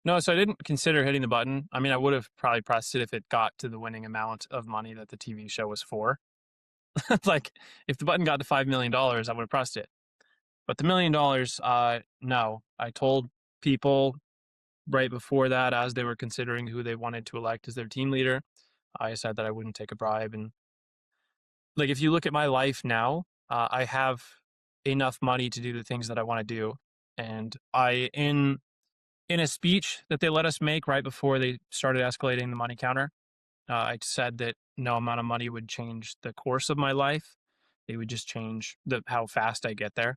No, so I didn't consider hitting the button. I mean, I would have probably pressed it if it got to the winning amount of money that the TV show was for. Like, if the button got to $5 million, I would have pressed it. But the $1 million, no. I told people right before that, as they were considering who they wanted to elect as their team leader, I said that I wouldn't take a bribe. And like, if you look at my life now, I have enough money to do the things that I want to do. And in a speech that they let us make right before they started escalating the money counter, I said that no amount of money would change the course of my life. It would just change how fast I get there.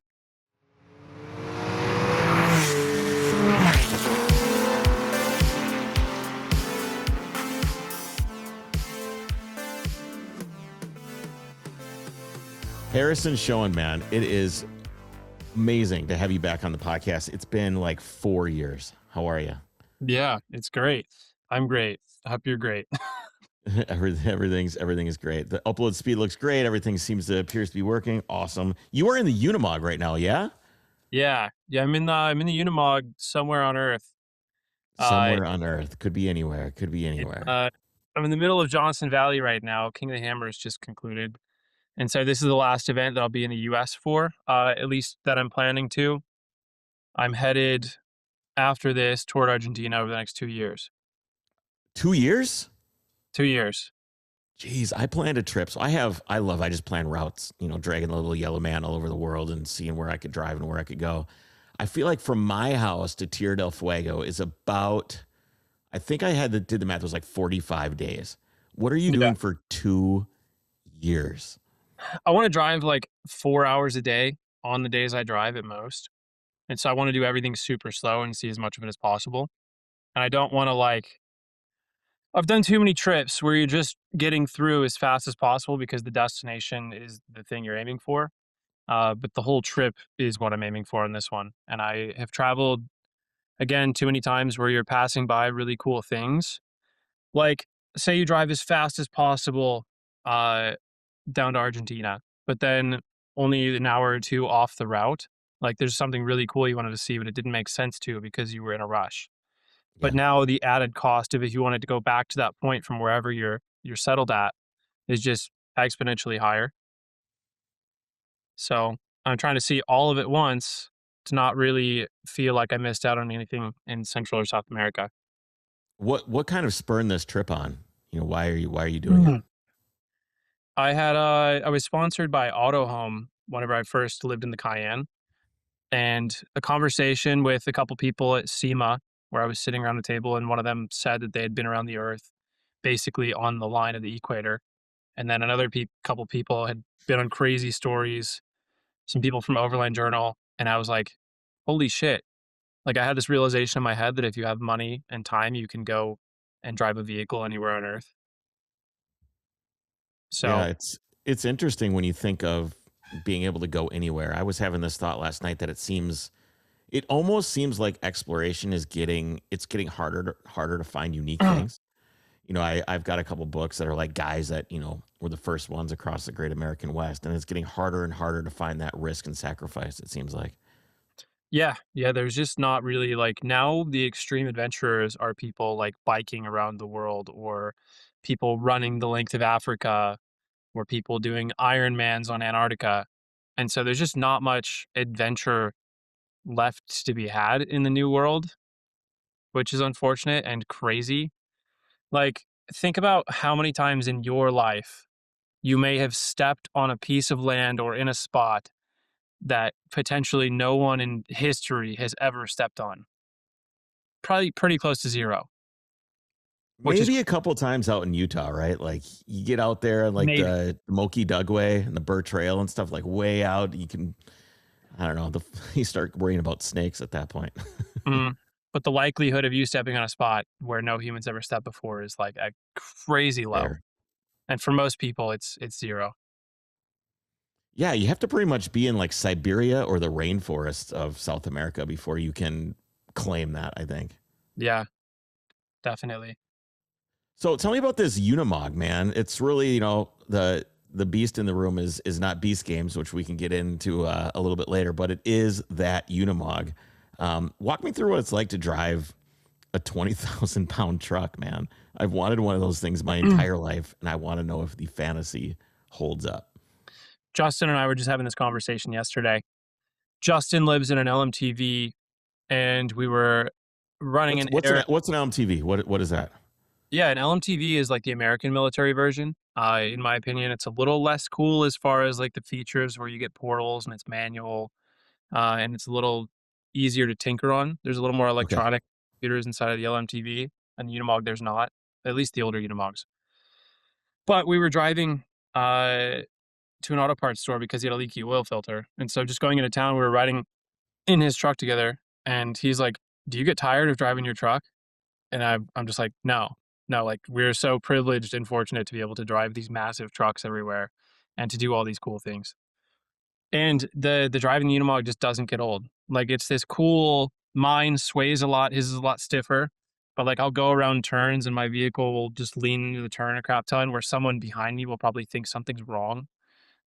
Harrison Schoen, man, it is amazing to have you back on the podcast. It's been like 4 years. How are you? Yeah, it's great. I'm great. I hope you're great. Everything is great. The upload speed looks great. Everything appears to be working. Awesome. You are in the Unimog right now, yeah? Yeah, I'm in the Unimog somewhere on Earth. Uh, Somewhere on Earth. Could be anywhere. Could be it, anywhere. I'm in the middle of Johnson Valley right now. King of the Hammers just concluded, and so this is the last event that I'll be in the U.S. for, at least that I'm planning to. I'm headed after this toward Argentina over the next 2 years. 2 years? 2 years. Jeez, I planned a trip. So I just plan routes, dragging the little yellow man all over the world and seeing where I could drive and where I could go. I feel like from my house to Tierra del Fuego is about, I think did the math, it was like 45 days. What are you Yeah. doing for 2 years? I want to drive like 4 hours a day on the days I drive at most. And so I want to do everything super slow and see as much of it as possible. And I don't want to I've done too many trips where you're just getting through as fast as possible because the destination is the thing you're aiming for. But the whole trip is what I'm aiming for in this one. And I have traveled, again, too many times where you're passing by really cool things. Like, say you drive as fast as possible uh, down to Argentina, but then only an hour or two off the route. Like, there's something really cool you wanted to see, but it didn't make sense to because you were in a rush. But Yeah. now the added cost of if you wanted to go back to that point from wherever you're settled at is just exponentially higher. So I'm trying to see all of it once to not really feel like I missed out on anything in Central or South America. What kind of spurned this trip on? Why are you doing it? Mhm. I was sponsored by Auto Home whenever I first lived in the Cayenne, and a conversation with a couple people at SEMA where I was sitting around a table, and one of them said that they had been around the Earth, basically on the line of the equator, and then another couple people had been on crazy stories. Some people from Overland Journal, and I was like, "Holy shit!" Like, I had this realization in my head that if you have money and time, you can go and drive a vehicle anywhere on Earth. Yeah, So, it's interesting when you think of being able to go anywhere. I was having this thought last night that it almost seems like exploration it's getting harder to find unique things. I've got a couple books that are like guys that, were the first ones across the great American West, and it's getting harder and harder to find that risk and sacrifice, it seems like. yeah, there's just not really now the extreme adventurers are people like biking around the world or people running the length of Africa or people doing Ironmans on Antarctica. And so there's just not much adventure left to be had in the new world, which is unfortunate and crazy. Like, think about how many times in your life you may have stepped on a piece of land or in a spot that potentially no one in history has ever stepped on. Probably pretty close to zero, which is Maybe a couple times out in Utah, right? Like you get out there like maybe. the Moki Dugway and the Burr Trail and stuff, like way out. I don't know, you start worrying about snakes at that point. Mm. But the likelihood of you stepping on a spot where no humans ever stepped before is like a crazy low. Fair. And for most people, it's zero. Yeah, you have to pretty much be in like Siberia or the rainforests of South America before you can claim that, I think. Yeah, definitely. So tell me about this Unimog, man. It's really, the beast in the room is not Beast Games, which we can get into a little bit later, but it is that Unimog. Walk me through what it's like to drive a 20,000 pound truck, man. I've wanted one of those things my entire life, and I want to know if the fantasy holds up. Justin and I were just having this conversation yesterday. Justin lives in an LMTV, and we were running What's an what's an air. what's an LMTV? What is that? Yeah, an LMTV is like the American military version. In my opinion, it's a little less cool as far as like the features where you get portals and it's manual, and it's a little easier to tinker on. There's a little more Okay. electronic computers inside of the LMTV, and the Unimog there's not. At least the older Unimogs. But we were driving to an auto parts store because he had a leaky oil filter, and so just going into town, we were riding in his truck together, and he's like, "Do you get tired of driving your truck?" And I'm just like, "No, no, like, we're so privileged and fortunate to be able to drive these massive trucks everywhere and to do all these cool things." And the driving the Unimog just doesn't get old. Like, it's this cool mine sways a lot, his is a lot stiffer, but, like, I'll go around turns and my vehicle will just lean into the turn a crap ton where someone behind me will probably think something's wrong.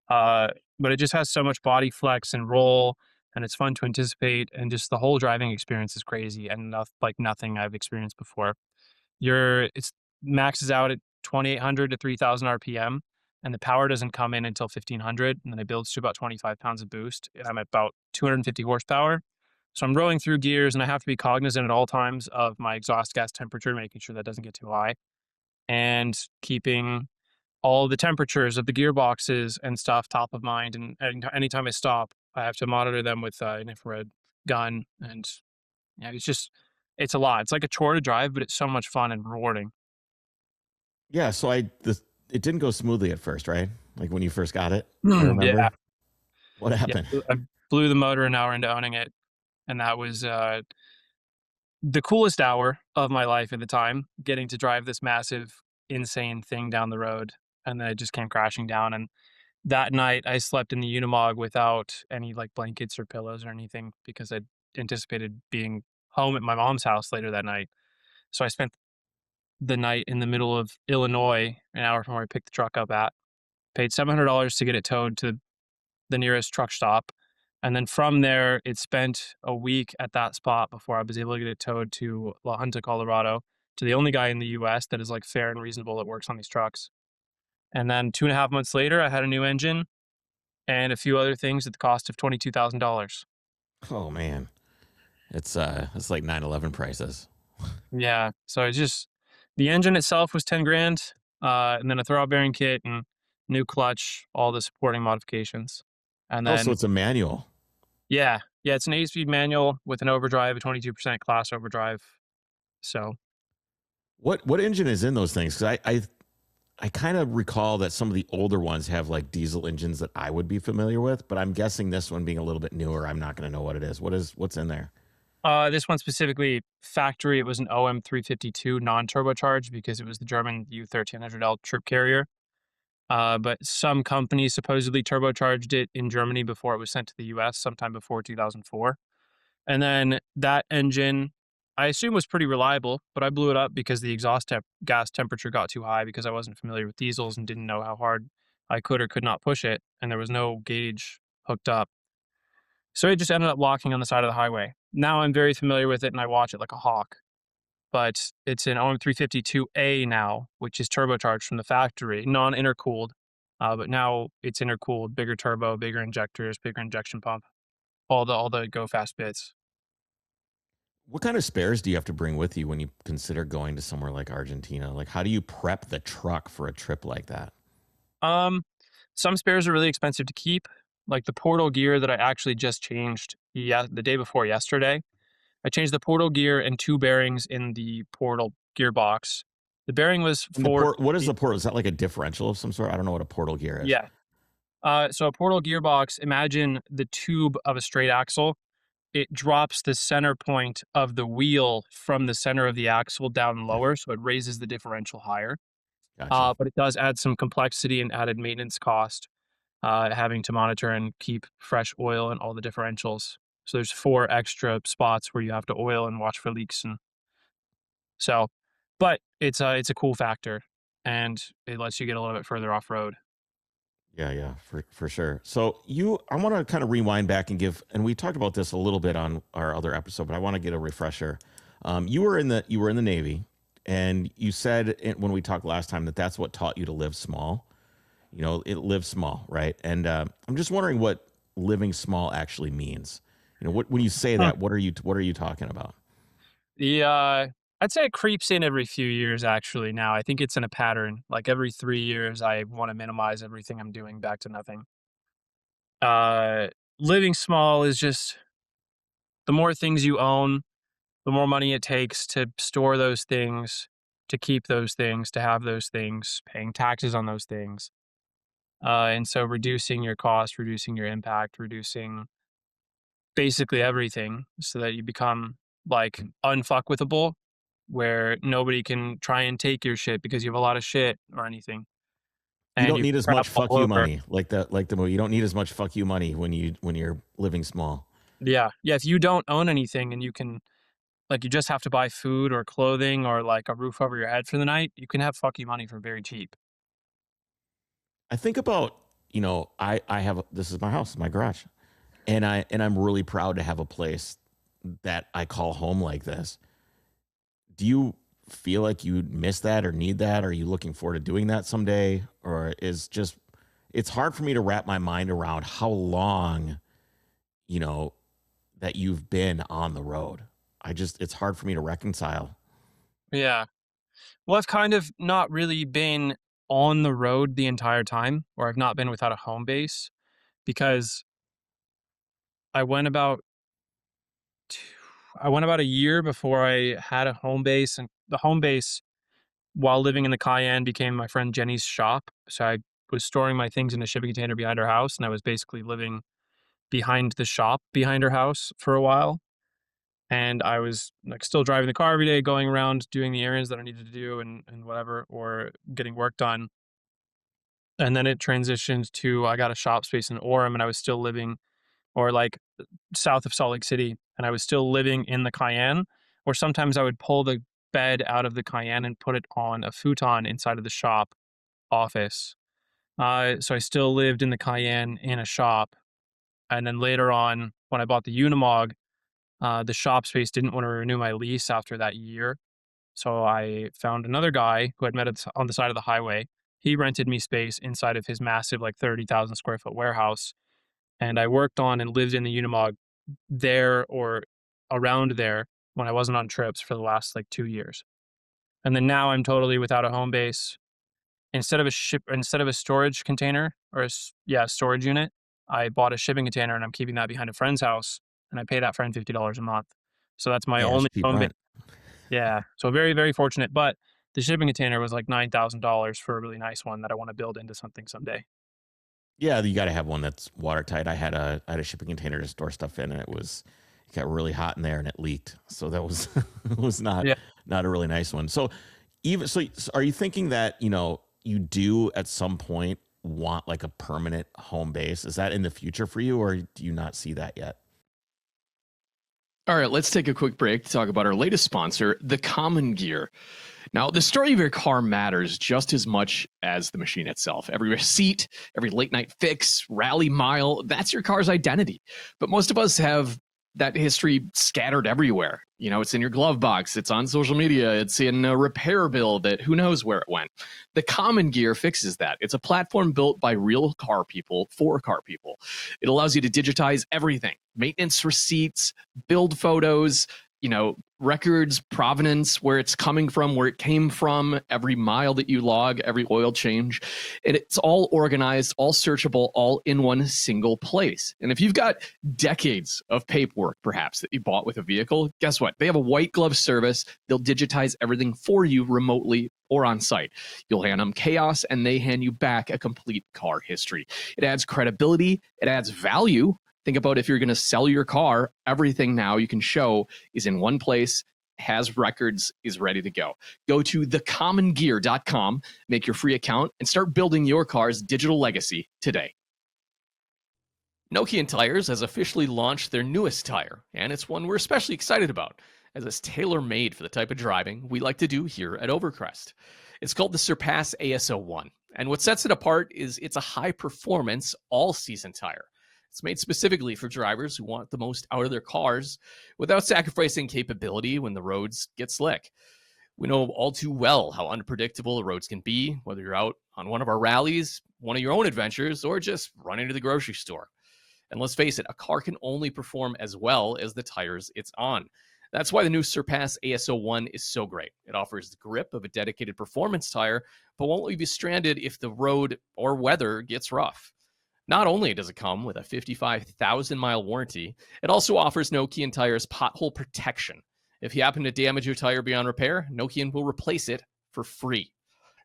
Uh, but it just has so much body flex and roll, and it's fun to anticipate, and just the whole driving experience is crazy and like nothing I've experienced before. It's maxes out at 2,800 to 3,000 RPM, and the power doesn't come in until 1,500, and then it builds to about 25 pounds of boost, and I'm at about 250 horsepower. So I'm rolling through gears, and I have to be cognizant at all times of my exhaust gas temperature, making sure that doesn't get too high, and keeping all the temperatures of the gearboxes and stuff top of mind. And anytime I stop, I have to monitor them with an infrared gun. And yeah, it's a lot. It's like a chore to drive, but it's so much fun and rewarding. Yeah, so it didn't go smoothly at first, right? Like when you first got it, I Yeah, remember. What yeah. happened? I blew the motor an hour into owning it, and that was the coolest hour of my life at the time. Getting to drive this massive, insane thing down the road, and then it just came crashing down. And that night, I slept in the Unimog without any, like, blankets or pillows or anything because I anticipated being home at my mom's house later that night. So I spent the night in the middle of Illinois, an hour from where I picked the truck up at, paid $700 to get it towed to the nearest truck stop, and then from there, it spent a week at that spot before I was able to get it towed to La Junta, Colorado, to the only guy in the US that is, like, fair and reasonable that works on these trucks. And then 2.5 months later, I had a new engine and a few other things at the cost of $22,000. Oh man. It's like 9/11 prices. Yeah, so it's just the engine itself was 10 grand, and then a throwout bearing kit and new clutch, all the supporting modifications. And Oh, so then it's a manual. yeah, yeah, it's an 8-speed manual with an overdrive, a 22% class overdrive. So, What engine is in those things? Because I kind of recall that some of the older ones have like diesel engines that I would be familiar with, but I'm guessing this one being a little bit newer, I'm not going to know what it is. What's in there? this one specifically factory, it was an OM 352 non-turbocharged because it was the German U1300L troop carrier. But some companies supposedly turbocharged it in Germany before it was sent to the US sometime before 2004. And then that engine, I assume, was pretty reliable, but I blew it up because the gas temperature got too high because I wasn't familiar with diesels and didn't know how hard I could or could not push it. And there was no gauge hooked up. So it just ended up locking on the side of the highway. Now I'm very familiar with it and I watch it like a hawk, but it's an OM352A now, which is turbocharged from the factory, non-intercooled. But now it's intercooled, bigger turbo, bigger injectors, bigger injection pump, all the go fast bits. What kind of spares do you have to bring with you when you consider going to somewhere like Argentina? Like, how do you prep the truck for a trip like that? Um, some spares are really expensive to keep, like the portal gear that I actually just changed. Yeah, the day before yesterday, I changed the portal gear and two bearings in the portal gearbox. The bearing was And the for port, what is the the portal? Is that like a differential of some sort? I don't know what a portal gear is. yeah. So a portal gearbox, imagine the tube of a straight axle. It drops the center point of the wheel from the center of the axle down Okay, lower, so it raises the differential higher. gotcha. But it does add some complexity and added maintenance cost, having to monitor and keep fresh oil in all the differentials. So there's 4 extra spots where you have to oil and watch for leaks, and so, but it's a cool factor, and it lets you get a little bit further off road. Yeah, yeah, for sure. So I want to kind of rewind back and give, and we talked about this a little bit on our other episode, but I want to get a refresher. You were in the Navy, and you said when we talked last time that that's what taught you to live small. You know, it lives small, right? And I'm just wondering what living small actually means. You know, when you say Hmm. that, what are you talking about? The I'd say it creeps in every few years. Actually, now I think it's in a pattern. Like every 3 years, I want to minimize everything I'm doing back to nothing. Uh, Living small is just the more things you own, the more money it takes to store those things, to keep those things, to have those things, paying taxes on those things. And so reducing your cost, reducing your impact, reducing basically everything so that you become like unfuckwithable, where nobody can try and take your shit because you have a lot of shit or anything You and don't you need can as travel much fuck all you over. money like the movie. You don't need as much fuck you money when you're living small. Yeah. Yeah. If you don't own anything and you can, like, you just have to buy food or clothing or like a roof over your head for the night, you can have fuck you money for very cheap. I think about, you know, I have this is my house, my garage, and I'm really proud to have a place that I call home like this. Do you feel like you miss that or need that? Are you looking forward to doing that someday? Or is just it's hard for me to wrap my mind around how long, you know, that you've been on the road. It's hard for me to reconcile. Yeah. Well, I've kind of not really been on the road the entire time, or I've not been without a home base because I went about t- I went about a year before I had a home base, and the home base while living in the Cayenne became my friend Jenny's shop. So I was storing my things in a shipping container behind her house, and I was basically living behind the shop behind her house for a while. And I was like still driving the car every day, going around doing the errands that I needed to do and whatever, or getting work done. And then it transitioned to I got a shop space in Orem, and I was still living, or like south of Salt Lake City, and I was still living in the Cayenne. Or sometimes I would pull the bed out of the Cayenne and put it on a futon inside of the shop office. So I still lived in the Cayenne in a shop. And then later on, when I bought the Unimog, the shop space didn't want to renew my lease after that year. So I found another guy who I'd met on the side of the highway. He rented me space inside of his massive, like 30,000 square foot warehouse. And I worked on and lived in the Unimog there or around there when I wasn't on trips for the last like 2 years. And then now I'm totally without a home base. Instead of a storage container or storage unit, I bought a shipping container and I'm keeping that behind a friend's house, and I pay that friend $50 a month. So that's my Yeah, it's only cheap home base. rent. Yeah. So very, very fortunate. But the shipping container was like $9,000 for a really nice one that I want to build into something someday. Yeah, you got to have one that's watertight. I had a shipping container to store stuff in, and it got really hot in there, and it leaked. So that was it was Yeah. not a really nice one. So are you thinking that you do at some point want like a permanent home base? Is that in the future for you, or do you not see that yet? All right, let's take a quick break to talk about our latest sponsor, The Common Gear. Now, the story of your car matters just as much as the machine itself. Every receipt, every late night fix, rally mile, that's your car's identity. But most of us have that history scattered everywhere. You know, it's in your glove box, it's on social media, it's in a repair bill that who knows where it went. The Common Gear fixes that. It's a platform built by real car people for car people. It allows you to digitize everything: maintenance receipts, build photos, records, provenance, where it's coming from, where it came from, every mile that you log, every oil change. And it's all organized, all searchable, all in one single place. And if you've got decades of paperwork, perhaps, that you bought with a vehicle, guess what? They have a white glove service. They'll digitize everything for you remotely or on site. You'll hand them chaos, and they hand you back a complete car history. It adds credibility. It adds value. Think about if you're going to sell your car, everything now you can show is in one place, has records, is ready to go. Go to thecommongear.com, make your free account, and start building your car's digital legacy today. Nokian Tires has officially launched their newest tire, and it's one we're especially excited about, as it's tailor-made for the type of driving we like to do here at Overcrest. It's called the Surpass ASO1, and what sets it apart is it's a high-performance, all-season tire. It's made specifically for drivers who want the most out of their cars without sacrificing capability when the roads get slick. We know all too well how unpredictable the roads can be, whether you're out on one of our rallies, one of your own adventures, or just running to the grocery store. And let's face it, a car can only perform as well as the tires it's on. That's why the new Surpass ASO1 is so great. It offers the grip of a dedicated performance tire, but won't leave you stranded if the road or weather gets rough. Not only does it come with a 55,000-mile warranty, it also offers Nokian Tires pothole protection. If you happen to damage your tire beyond repair, Nokian will replace it for free.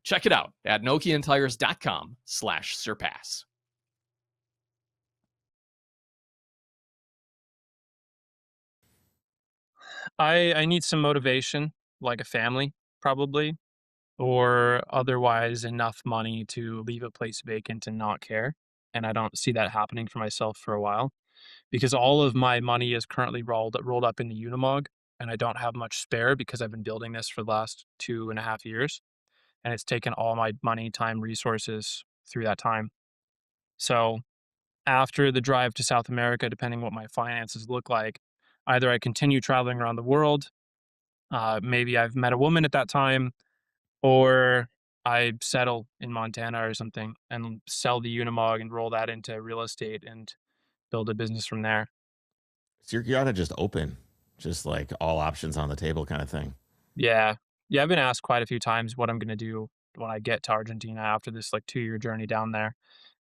Check it out at nokiantires.com/surpass. I need some motivation, like a family, probably, or otherwise enough money to leave a place vacant and not care. And I don't see that happening for myself for a while because all of my money is currently rolled up in the Unimog, and I don't have much spare because I've been building this for the last 2.5 years, and it's taken all my money, time, resources through that time. So after the drive to South America, depending what my finances look like, either I continue traveling around the world, maybe I've met a woman at that time, or I settle in Montana or something and sell the Unimog and roll that into real estate and build a business from there. So you're kind of just open, just like all options on the table kind of thing. Yeah. Yeah, I've been asked quite a few times what I'm gonna do when I get to Argentina after this, like, 2-year journey down there,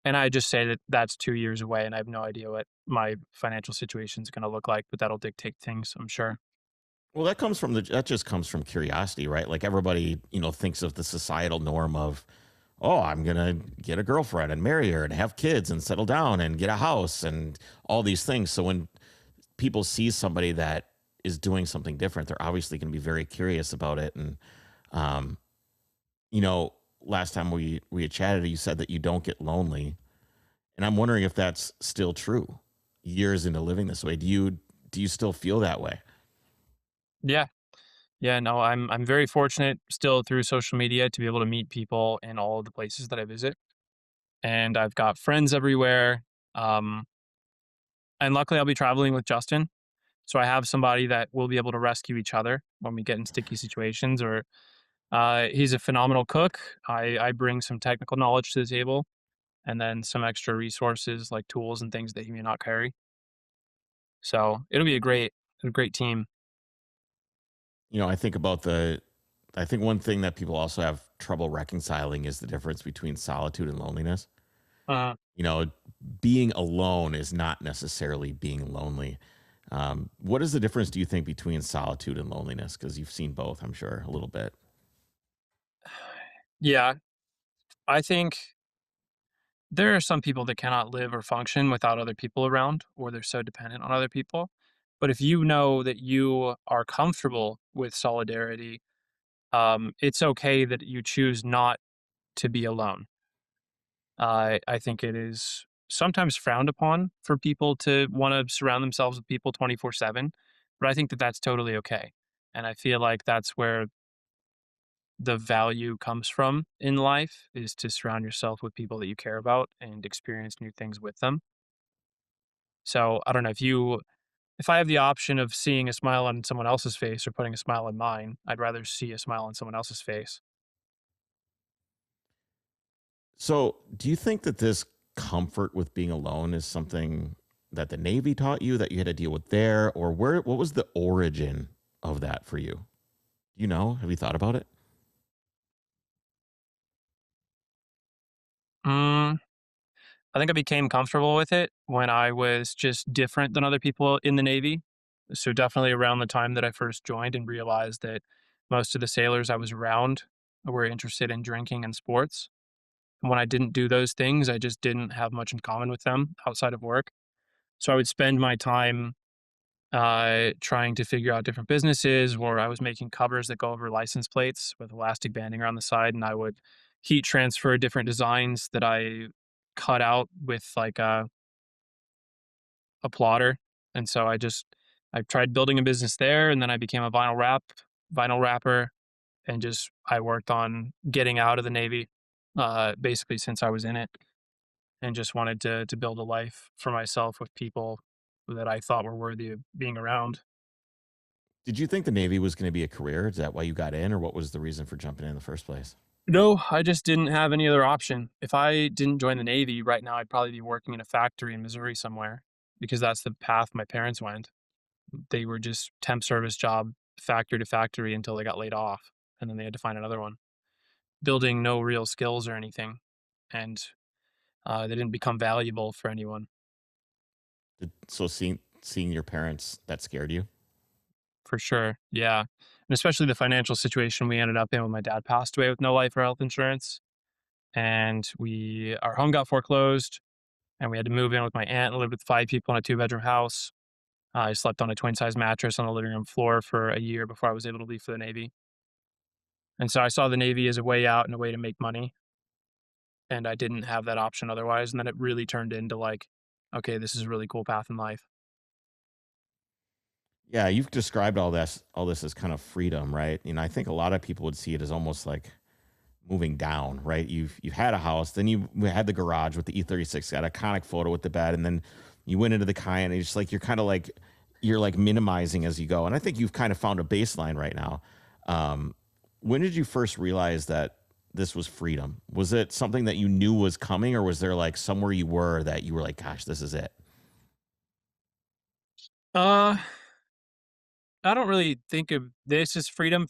and I just say that that's 2 years away, and I have no idea what my financial situation is gonna look like, but that'll dictate things, I'm sure. Well, that just comes from curiosity, right? Like everybody, thinks of the societal norm of, oh, I'm gonna get a girlfriend and marry her and have kids and settle down and get a house and all these things. So when people see somebody that is doing something different, they're obviously going to be very curious about it. And um, you know, last time we had chatted, you said that you don't get lonely, and I'm wondering if that's still true. Years into living this way, do you still feel that way? Yeah. Yeah, no, I'm very fortunate still through social media to be able to meet people in all of the places that I visit, and I've got friends everywhere, um, and luckily I'll be traveling with Justin, so I have somebody that will be able to rescue each other when we get in sticky situations, or he's a phenomenal cook. I bring some technical knowledge to the table, and then some extra resources like tools and things that he may not carry. So it'll be a great team. I think about I think one thing that people also have trouble reconciling is the difference between solitude and loneliness. Uh, You know, being alone is not necessarily being lonely. What is the difference, do you think, between solitude and loneliness? Because you've seen both, I'm sure, a little bit. yeah, I think there are some people that cannot live or function without other people around, or they're so dependent on other people. But if you know that you are comfortable with solidarity, it's okay that you choose not to be alone. I think it is sometimes frowned upon for people to want to surround themselves with people 24/7, but I think that that's totally okay. And I feel like that's where the value comes from in life is to surround yourself with people that you care about and experience new things with them. So I don't know if I have the option of seeing a smile on someone else's face or putting a smile on mine, I'd rather see a smile on someone else's face. So, do you think that this comfort with being alone is something that the Navy taught you that you had to deal with there, or what was the origin of that for you? You know, have you thought about it? Mm, I think I became comfortable with it when I was just different than other people in the Navy. So definitely around the time that I first joined and realized that most of the sailors I was around were interested in drinking and sports. And when I didn't do those things, I just didn't have much in common with them outside of work. So I would spend my time trying to figure out different businesses where I was making covers that go over license plates with elastic banding around the side, and I would heat transfer different designs that I cut out with like a plotter. And so I tried building a business there, and then I became a vinyl wrapper, and just I worked on getting out of the Navy basically since I was in it. and just wanted to build a life for myself with people that I thought were worthy of being around. Did you think the Navy was going to be a career? Is that why you got in, or what was the reason for jumping in the first place? No, I just didn't have any other option. If I didn't join the Navy right now, I'd probably be working in a factory in Missouri somewhere because that's the path my parents went. They were just temp service job, factory to factory until they got laid off, and then they had to find another one, building no real skills or anything, and they didn't become valuable for anyone. So seeing your parents, that scared you? For sure, yeah, and especially the financial situation we ended up in when my dad passed away with no life or health insurance, and our home got foreclosed, and we had to move in with my aunt and lived with 5 people in a 2-bedroom house. I slept on a twin size mattress on the living room floor for a year before I was able to leave for the Navy. And so I saw the Navy as a way out and a way to make money. And I didn't have that option otherwise. And then it really turned into like, okay, this is a really cool path in life. Yeah, you've described all this as kind of freedom, right? I think a lot of people would see it as almost like moving down, right? You've had a house, then you had the garage with the E36, that iconic photo with the bed, and then you went into the Cayenne. And it's just like you're like minimizing as you go. And I think you've kind of found a baseline right now. Um, when did you first realize that this was freedom? Was it something that you knew was coming, or was there like somewhere you were that you were like, gosh, this is it? Uh, I don't really think of this as freedom.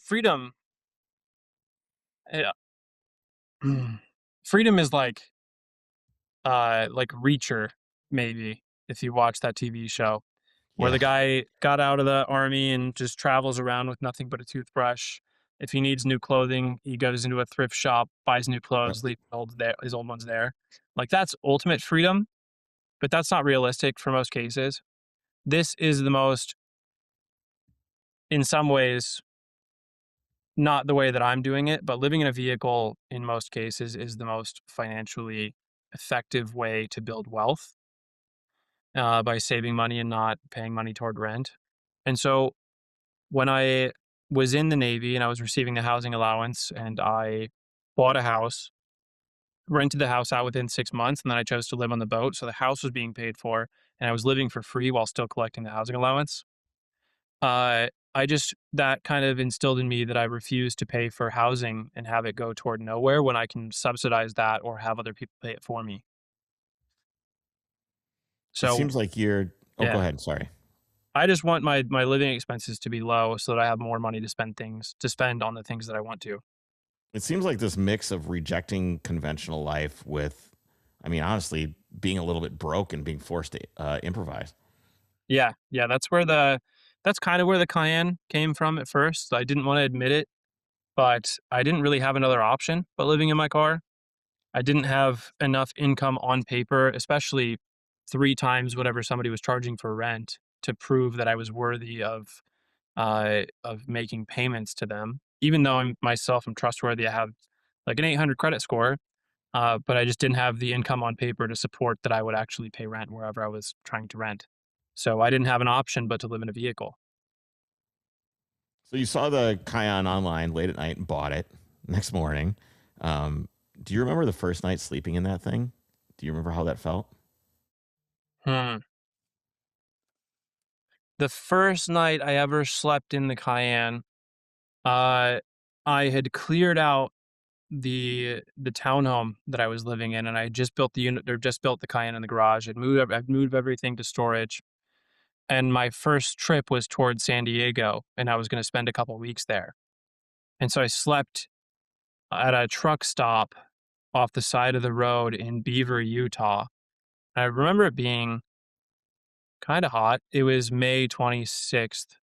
Uh, freedom is like Reacher, maybe, if you watch that TV show, where Yeah. the guy got out of the army and just travels around with nothing but a toothbrush. If he needs new clothing, he goes into a thrift shop, buys new Yep. clothes, leaves his old ones there. Like that's ultimate freedom, but that's not realistic for most cases. This is the most, in some ways, not the way that I'm doing it, but living in a vehicle in most cases is the most financially effective way to build wealth by saving money and not paying money toward rent. And so when I was in the Navy and I was receiving the housing allowance and I bought a house, rented the house out within 6 months, and then I chose to live on the boat. So the house was being paid for and I was living for free while still collecting the housing allowance. That kind of instilled in me that I refuse to pay for housing and have it go toward nowhere when I can subsidize that or have other people pay it for me. It So, seems like you're. Oh, go yeah, ahead. Sorry. I just want my living expenses to be low so that I have more money to spend on the things that I want to. It seems like this mix of rejecting conventional life with, I mean, honestly, being a little bit broke and being forced to improvise. Yeah, yeah, that's kind of where the Cayenne came from at first. I didn't want to admit it, but I didn't really have another option but living in my car. I didn't have enough income on paper, especially 3 times whatever somebody was charging for rent to prove that I was worthy of making payments to them. Even though I'm trustworthy, I have like an 800 credit score, but I just didn't have the income on paper to support that I would actually pay rent wherever I was trying to rent. So I didn't have an option but to live in a vehicle. So you saw the Cayenne online late at night and bought it next morning. Um, do you remember the first night sleeping in that thing? Do you remember how that felt? Hmm. The first night I ever slept in the Cayenne, uh, I had cleared out the townhome that I was living in, and I just built the unit or just built the Cayenne in the garage. I'd moved everything to storage, and my first trip was towards San Diego, and I was going to spend a couple weeks there. And so I slept at a truck stop off the side of the road in Beaver, Utah. I remember it being kind of hot. It was May 26th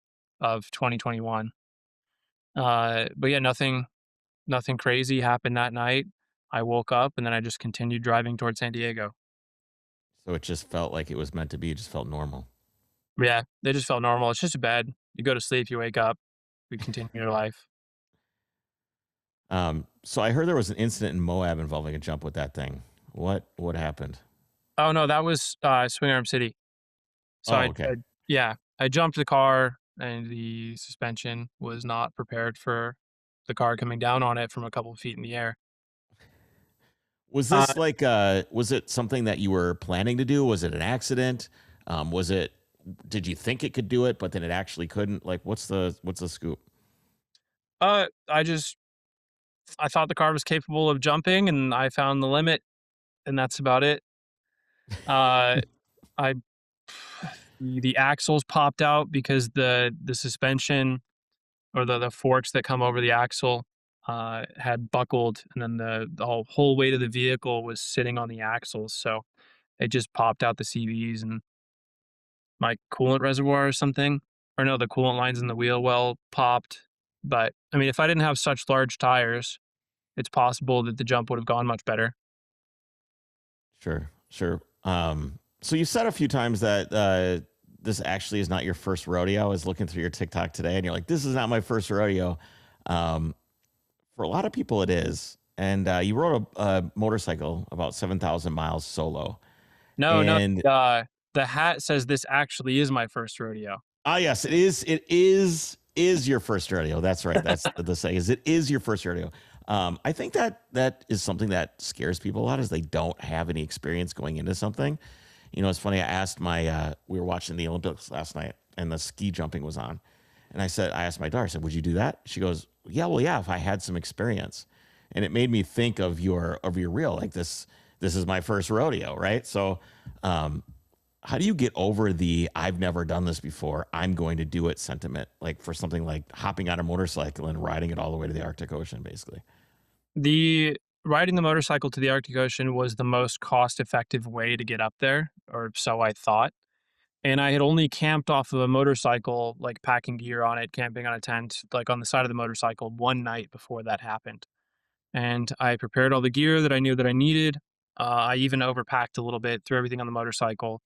of 2021. But yeah, nothing crazy happened that night. I woke up and then I just continued driving towards San Diego. So it just felt like it was meant to be. It just felt normal. Yeah, they just felt normal. It's just a bed. You go to sleep, you wake up, you continue your life. So I heard there was an incident in Moab involving a jump with that thing. What happened? Oh no, that was Swing Arm City. So Oh, okay. yeah, I jumped the car and the suspension was not prepared for the car coming down on it from a couple of feet in the air. Was Uh, this like was it something that you were planning to do? Was it an accident? Was it did you think it could do it, but then it actually couldn't? Like what's the scoop? I just I thought the car was capable of jumping, and I found the limit, and that's about it. Uh, I the axles popped out because the suspension or the forks that come over the axle had buckled, and then the whole weight of the vehicle was sitting on the axles, so it just popped out the CVs and my coolant reservoir or something. Or no, the coolant lines in the wheel well popped. But I mean, if I didn't have such large tires, it's possible that the jump would have gone much better. Sure, sure. So you said a few times that this actually is not your first rodeo. I was looking through your TikTok today, and you're like, "This is not my first rodeo." Um, for a lot of people, it is. And you rode a motorcycle about 7,000 miles solo. No, no. And The hat says this actually is my first rodeo. yes, it is. It is your first rodeo. That's right. That's the say is it is your first rodeo. I think that is something that scares people a lot is they don't have any experience going into something. It's funny. I asked we were watching the Olympics last night and the ski jumping was on. And I asked my daughter, I said, would you do that? She goes, yeah, well, yeah, if I had some experience. And it made me think of your reel, like this is my first rodeo, right? So, how do you get over the I've never done this before, I'm going to do it sentiment, like for something like hopping on a motorcycle and riding it all the way to the Arctic Ocean, basically? The Riding the motorcycle to the Arctic Ocean was the most cost-effective way to get up there, or so I thought. And I had only camped off of a motorcycle, like packing gear on it, camping on a tent, like on the side of the motorcycle one night before that happened. And I prepared all the gear that I knew that I needed. I even overpacked a little bit, threw everything on the motorcycle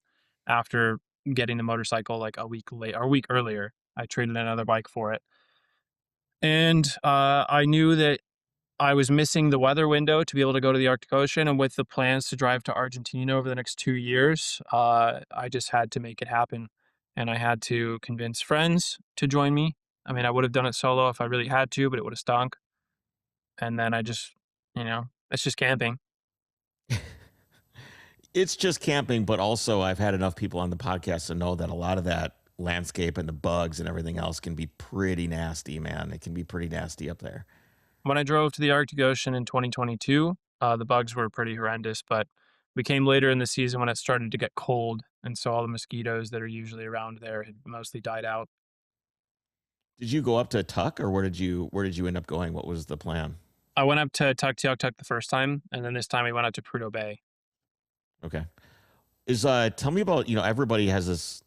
after getting the motorcycle like a week late or a week earlier. I traded another bike for it. And I knew that I was missing the weather window to be able to go to the Arctic Ocean. And with the plans to drive to Argentina over the next 2 years, I just had to make it happen. And I had to convince friends to join me. I mean, I would have done it solo if I really had to, but it would have stunk. And then I just, it's just camping. It's just camping, but also I've had enough people on the podcast to know that a lot of that landscape and the bugs and everything else can be pretty nasty, man. It can be pretty nasty up there. When I drove to the Arctic Ocean in 2022, the bugs were pretty horrendous, but we came later in the season when it started to get cold. And so all the mosquitoes that are usually around there had mostly died out. Did you go up to Tuck or where did you end up going? What was the plan? I went up to Tuktoyaktuk the first time, and then this time we went up to Prudhoe Bay. Okay. Tell me about, everybody has this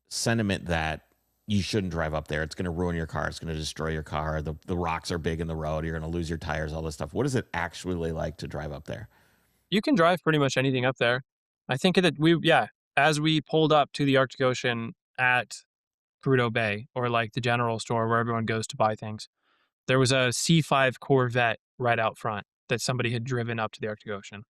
sentiment that you shouldn't drive up there. It's going to ruin your car. It's going to destroy your car. The rocks are big in the road. You're going to lose your tires, all this stuff. What is it actually like to drive up there? You can drive pretty much anything up there. I think that as we pulled up to the Arctic Ocean at Prudhoe Bay, or like the general store where everyone goes to buy things, there was a C5 Corvette right out front that somebody had driven up to the Arctic Ocean.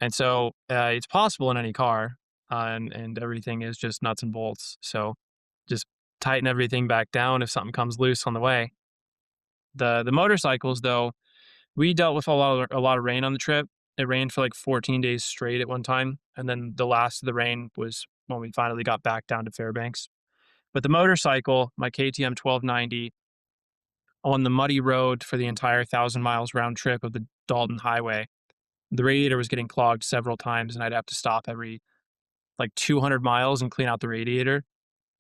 And so it's possible in any car, and everything is just nuts and bolts. So just tighten everything back down if something comes loose on the way. The motorcycles, though, we dealt with a lot of rain on the trip. It rained for like 14 days straight at one time, and then the last of the rain was when we finally got back down to Fairbanks. But the motorcycle, my KTM 1290, on the muddy road for the entire 1,000 miles round trip of the Dalton Highway, the radiator was getting clogged several times, and I'd have to stop every like 200 miles and clean out the radiator.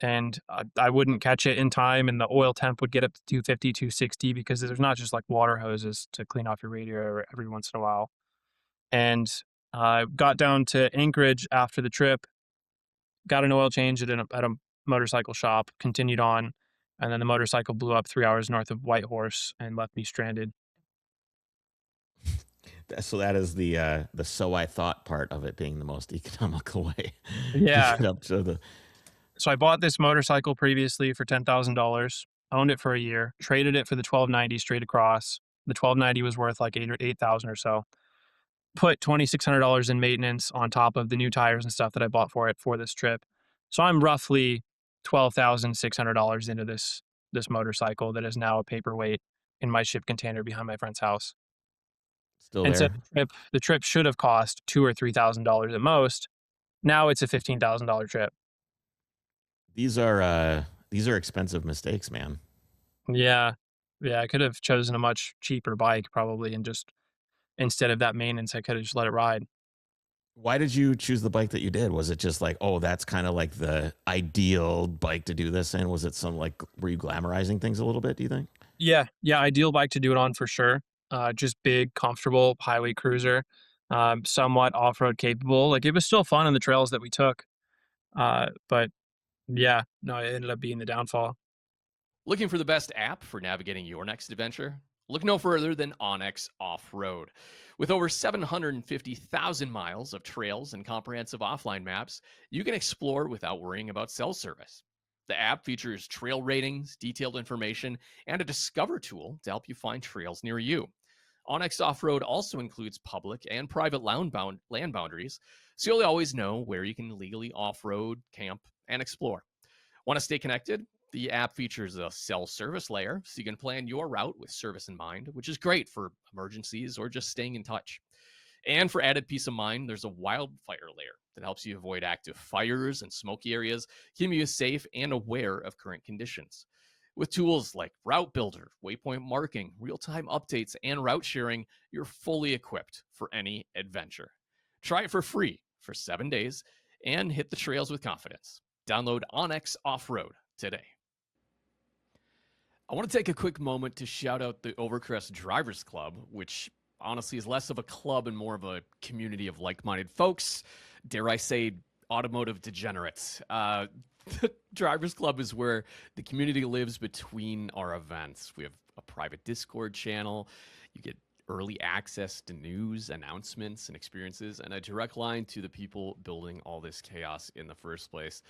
And I wouldn't catch it in time, and the oil temp would get up to 250, 260 because there's not just like water hoses to clean off your radiator every once in a while. And I got down to Anchorage after the trip, got an oil change at a motorcycle shop, continued on, and then the motorcycle blew up 3 hours north of Whitehorse and left me stranded. So that is the so I thought part of it being the most economical way to Yeah. get up to the. So I bought this motorcycle previously for $10,000, owned it for a year, traded it for the 1290 straight across. The 1290 was worth like 8,000 or so. Put $2,600 in maintenance on top of the new tires and stuff that I bought for it for this trip. So I'm roughly $12,600 into this motorcycle that is now a paperweight in my ship container behind my friend's house. Still And so there? the trip should have cost $2,000 or $3,000 at most. Now it's a $15,000 trip. These are expensive mistakes, man. Yeah. Yeah, I could have chosen a much cheaper bike probably and just instead of that maintenance, I could have just let it ride. Why did you choose the bike that you did? Was it just like, oh, that's kind of like the ideal bike to do this in? Was it some like, were you glamorizing things a little bit, do you think? Yeah, yeah, ideal bike to do it on for sure. Just big, comfortable highway cruiser, somewhat off-road capable. Like it was still fun on the trails that we took. But yeah, no, it ended up being the downfall. Looking for the best app for navigating your next adventure? Look no further than Onyx Off Road. With over 750,000 miles of trails and comprehensive offline maps, you can explore without worrying about cell service. The app features trail ratings, detailed information, and a discover tool to help you find trails near you. Onyx Off Road also includes public and private land boundaries, so you'll always know where you can legally off road, camp, and explore. Want to stay connected? The app features a cell service layer, so you can plan your route with service in mind, which is great for emergencies or just staying in touch. And for added peace of mind, there's a wildfire layer that helps you avoid active fires and smoky areas, keeping you safe and aware of current conditions. With tools like Route Builder, waypoint marking, real time updates, and route sharing, you're fully equipped for any adventure. Try it for free for 7 days and hit the trails with confidence. Download Onyx Off Road today. I want to take a quick moment to shout out the Overcrest Drivers Club, which honestly is less of a club and more of a community of like minded folks. Dare I say, automotive degenerates. The Drivers Club is where the community lives between our events. We have a private Discord channel. You get early access to news, announcements, and experiences, and a direct line to the people building all this chaos in the first place.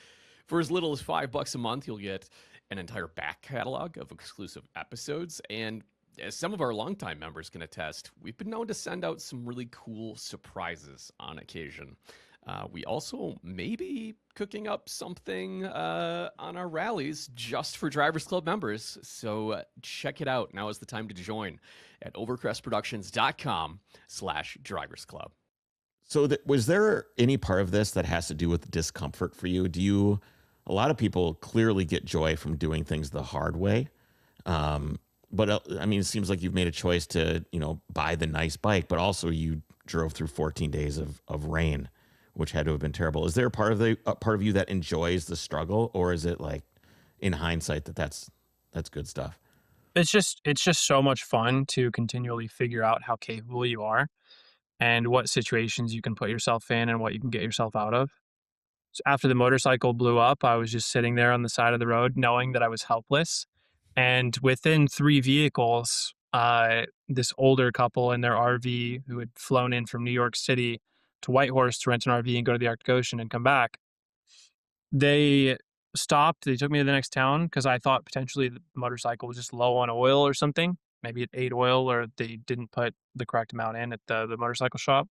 For as little as $5 a month, you'll get an entire back catalog of exclusive episodes. And as some of our longtime members can attest, we've been known to send out some really cool surprises on occasion. We also may be cooking up something on our rallies just for Drivers Club members. So check it out. Now is the time to join at overcrestproductions.com/Drivers Club. So was there any part of this that has to do with discomfort for you? A lot of people clearly get joy from doing things the hard way. But I mean, it seems like you've made a choice to, buy the nice bike, but also you drove through 14 days of rain, which had to have been terrible. Is there a part of you that enjoys the struggle, or is it like in hindsight that's good stuff? It's just so much fun to continually figure out how capable you are and what situations you can put yourself in and what you can get yourself out of. So after the motorcycle blew up, I was just sitting there on the side of the road knowing that I was helpless. And within three vehicles, this older couple in their RV who had flown in from New York City to Whitehorse to rent an RV and go to the Arctic Ocean and come back, they stopped. They took me to the next town because I thought potentially the motorcycle was just low on oil or something. Maybe it ate oil or they didn't put the correct amount in at the motorcycle shop.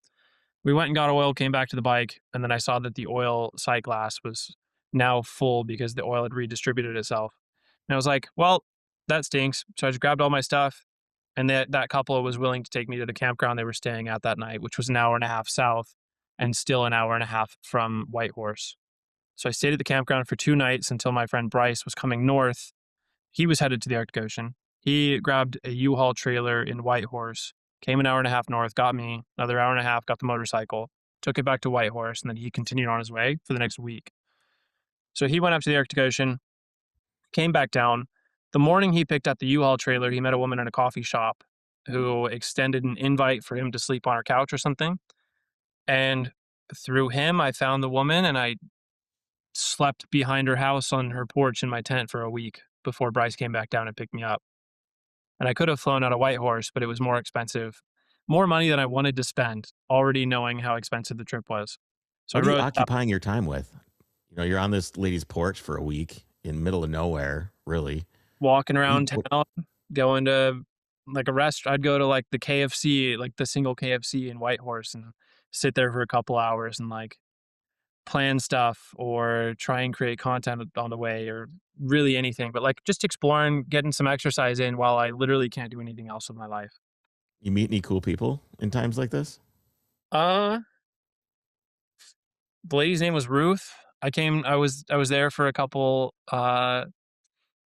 We went and got oil, came back to the bike, and then I saw that the oil sight glass was now full because the oil had redistributed itself. And I was like, well, that stinks. So I just grabbed all my stuff, and that couple was willing to take me to the campground they were staying at that night, which was an hour and a half south and still an hour and a half from Whitehorse. So I stayed at the campground for 2 nights until my friend Bryce was coming north. He was headed to the Arctic Ocean. He grabbed a U-Haul trailer in Whitehorse, came an hour and a half north, got me another hour and a half, got the motorcycle, took it back to Whitehorse, and then he continued on his way for the next week. So he went up to the Arctic Ocean, came back down. The morning he picked up the U-Haul trailer, he met a woman in a coffee shop who extended an invite for him to sleep on her couch or something. And through him, I found the woman and I slept behind her house on her porch in my tent for a week before Bryce came back down and picked me up. And I could have flown out of Whitehorse, but it was more expensive, more money than I wanted to spend, already knowing how expensive the trip was. So I What are you rode up, occupying your time with? You're on this lady's porch for a week in the middle of nowhere, really. walking What do around town, going to like a restaurant. I'd go to like the KFC, like the single KFC in Whitehorse and sit there for a couple hours and like plan stuff or try and create content on the way or really anything, but like just exploring, getting some exercise in while I literally can't do anything else with my life. You meet any cool people in times like this? Uh, the lady's name was Ruth. I was there for a couple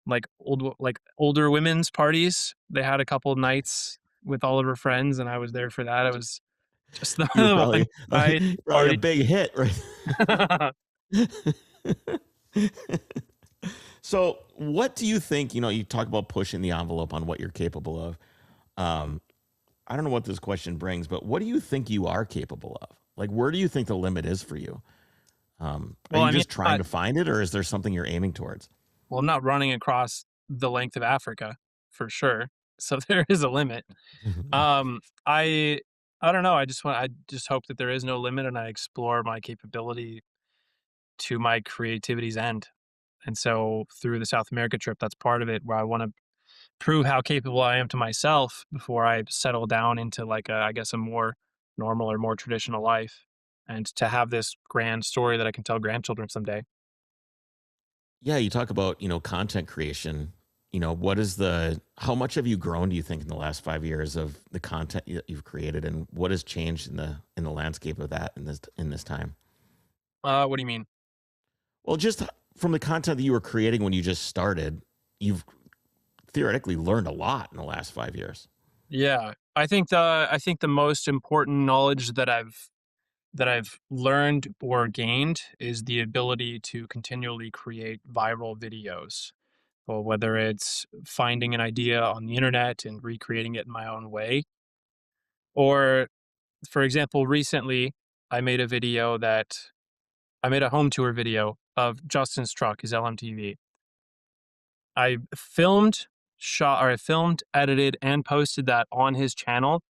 like older women's parties. They had a couple nights with all of her friends, and I was there for that. It was just the, You were the one probably I probably a party. big hit, right? So, what do you think? You talk about pushing the envelope on what you're capable of. Um, I don't know what this question brings, but what do you think you are capable of? Like, where do you think the limit is for you? Are Well, you I mean, just trying to find it, or is there something you're aiming towards? I'm not running across the length of Africa for sure. So there is a limit. Um, I I don't know. I just hope that there is no limit, and I explore my capability to my creativity's end. And so through the South America trip, that's part of it, where I want to prove how capable I am to myself before I settle down into like I guess a more normal or more traditional life, and to have this grand story that I can tell grandchildren someday. Yeah, you talk about, content creation. How much have you grown, do you think, in the last 5 years of the content that you've created, and what has changed in the landscape of that in this time? What do you mean? Well, just from the content that you were creating when you just started, you've theoretically learned a lot in the last 5 years. Yeah, I think the most important knowledge that I've learned or gained is the ability to continually create viral videos. Well, whether it's finding an idea on the internet and recreating it in my own way, or for example, recently I made a home tour video of Justin's truck, his LMTV. I filmed, edited, and posted that on his channel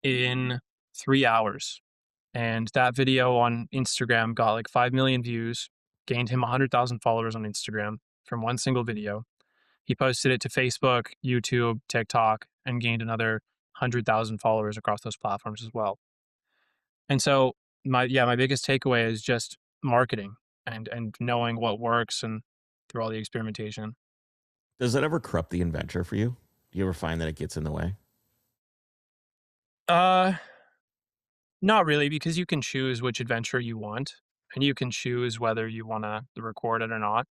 in 3 hours. And that video on Instagram got like 5 million views, gained him 100,000 followers on Instagram from one single video. He posted it to Facebook, YouTube, TikTok, and gained another 100,000 followers across those platforms as well. And so my biggest takeaway is just marketing and knowing what works and through all the experimentation. Does that ever corrupt the inventor for you? Do you ever find that it gets in the way? Uh Not really, because you can choose which adventure you want, and you can choose whether you want to record it or not.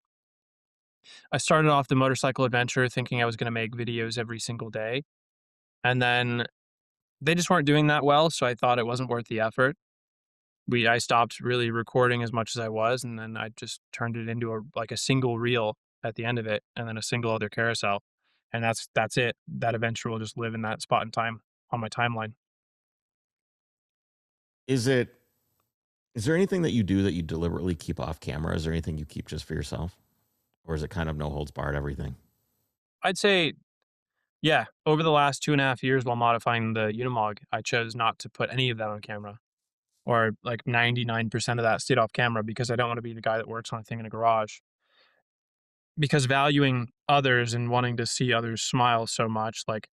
I started off the motorcycle adventure thinking I was going to make videos every single day, and then they just weren't doing that well, so I thought it wasn't worth the effort. I stopped really recording as much as I was, and then I just turned it into a single reel at the end of it, and then a single other carousel, and that's it. That adventure will just live in that spot in time on my timeline. Is it is there anything that you do that you deliberately keep off camera? Is there anything you keep just for yourself? Or is it kind of no holds barred everything? I'd say, yeah, over the last 2.5 years while modifying the Unimog, I chose not to put any of that on camera, or like 99% of that stayed off camera because I don't want to be the guy that works on a thing in a garage. Because valuing others and wanting to see others smile so much, like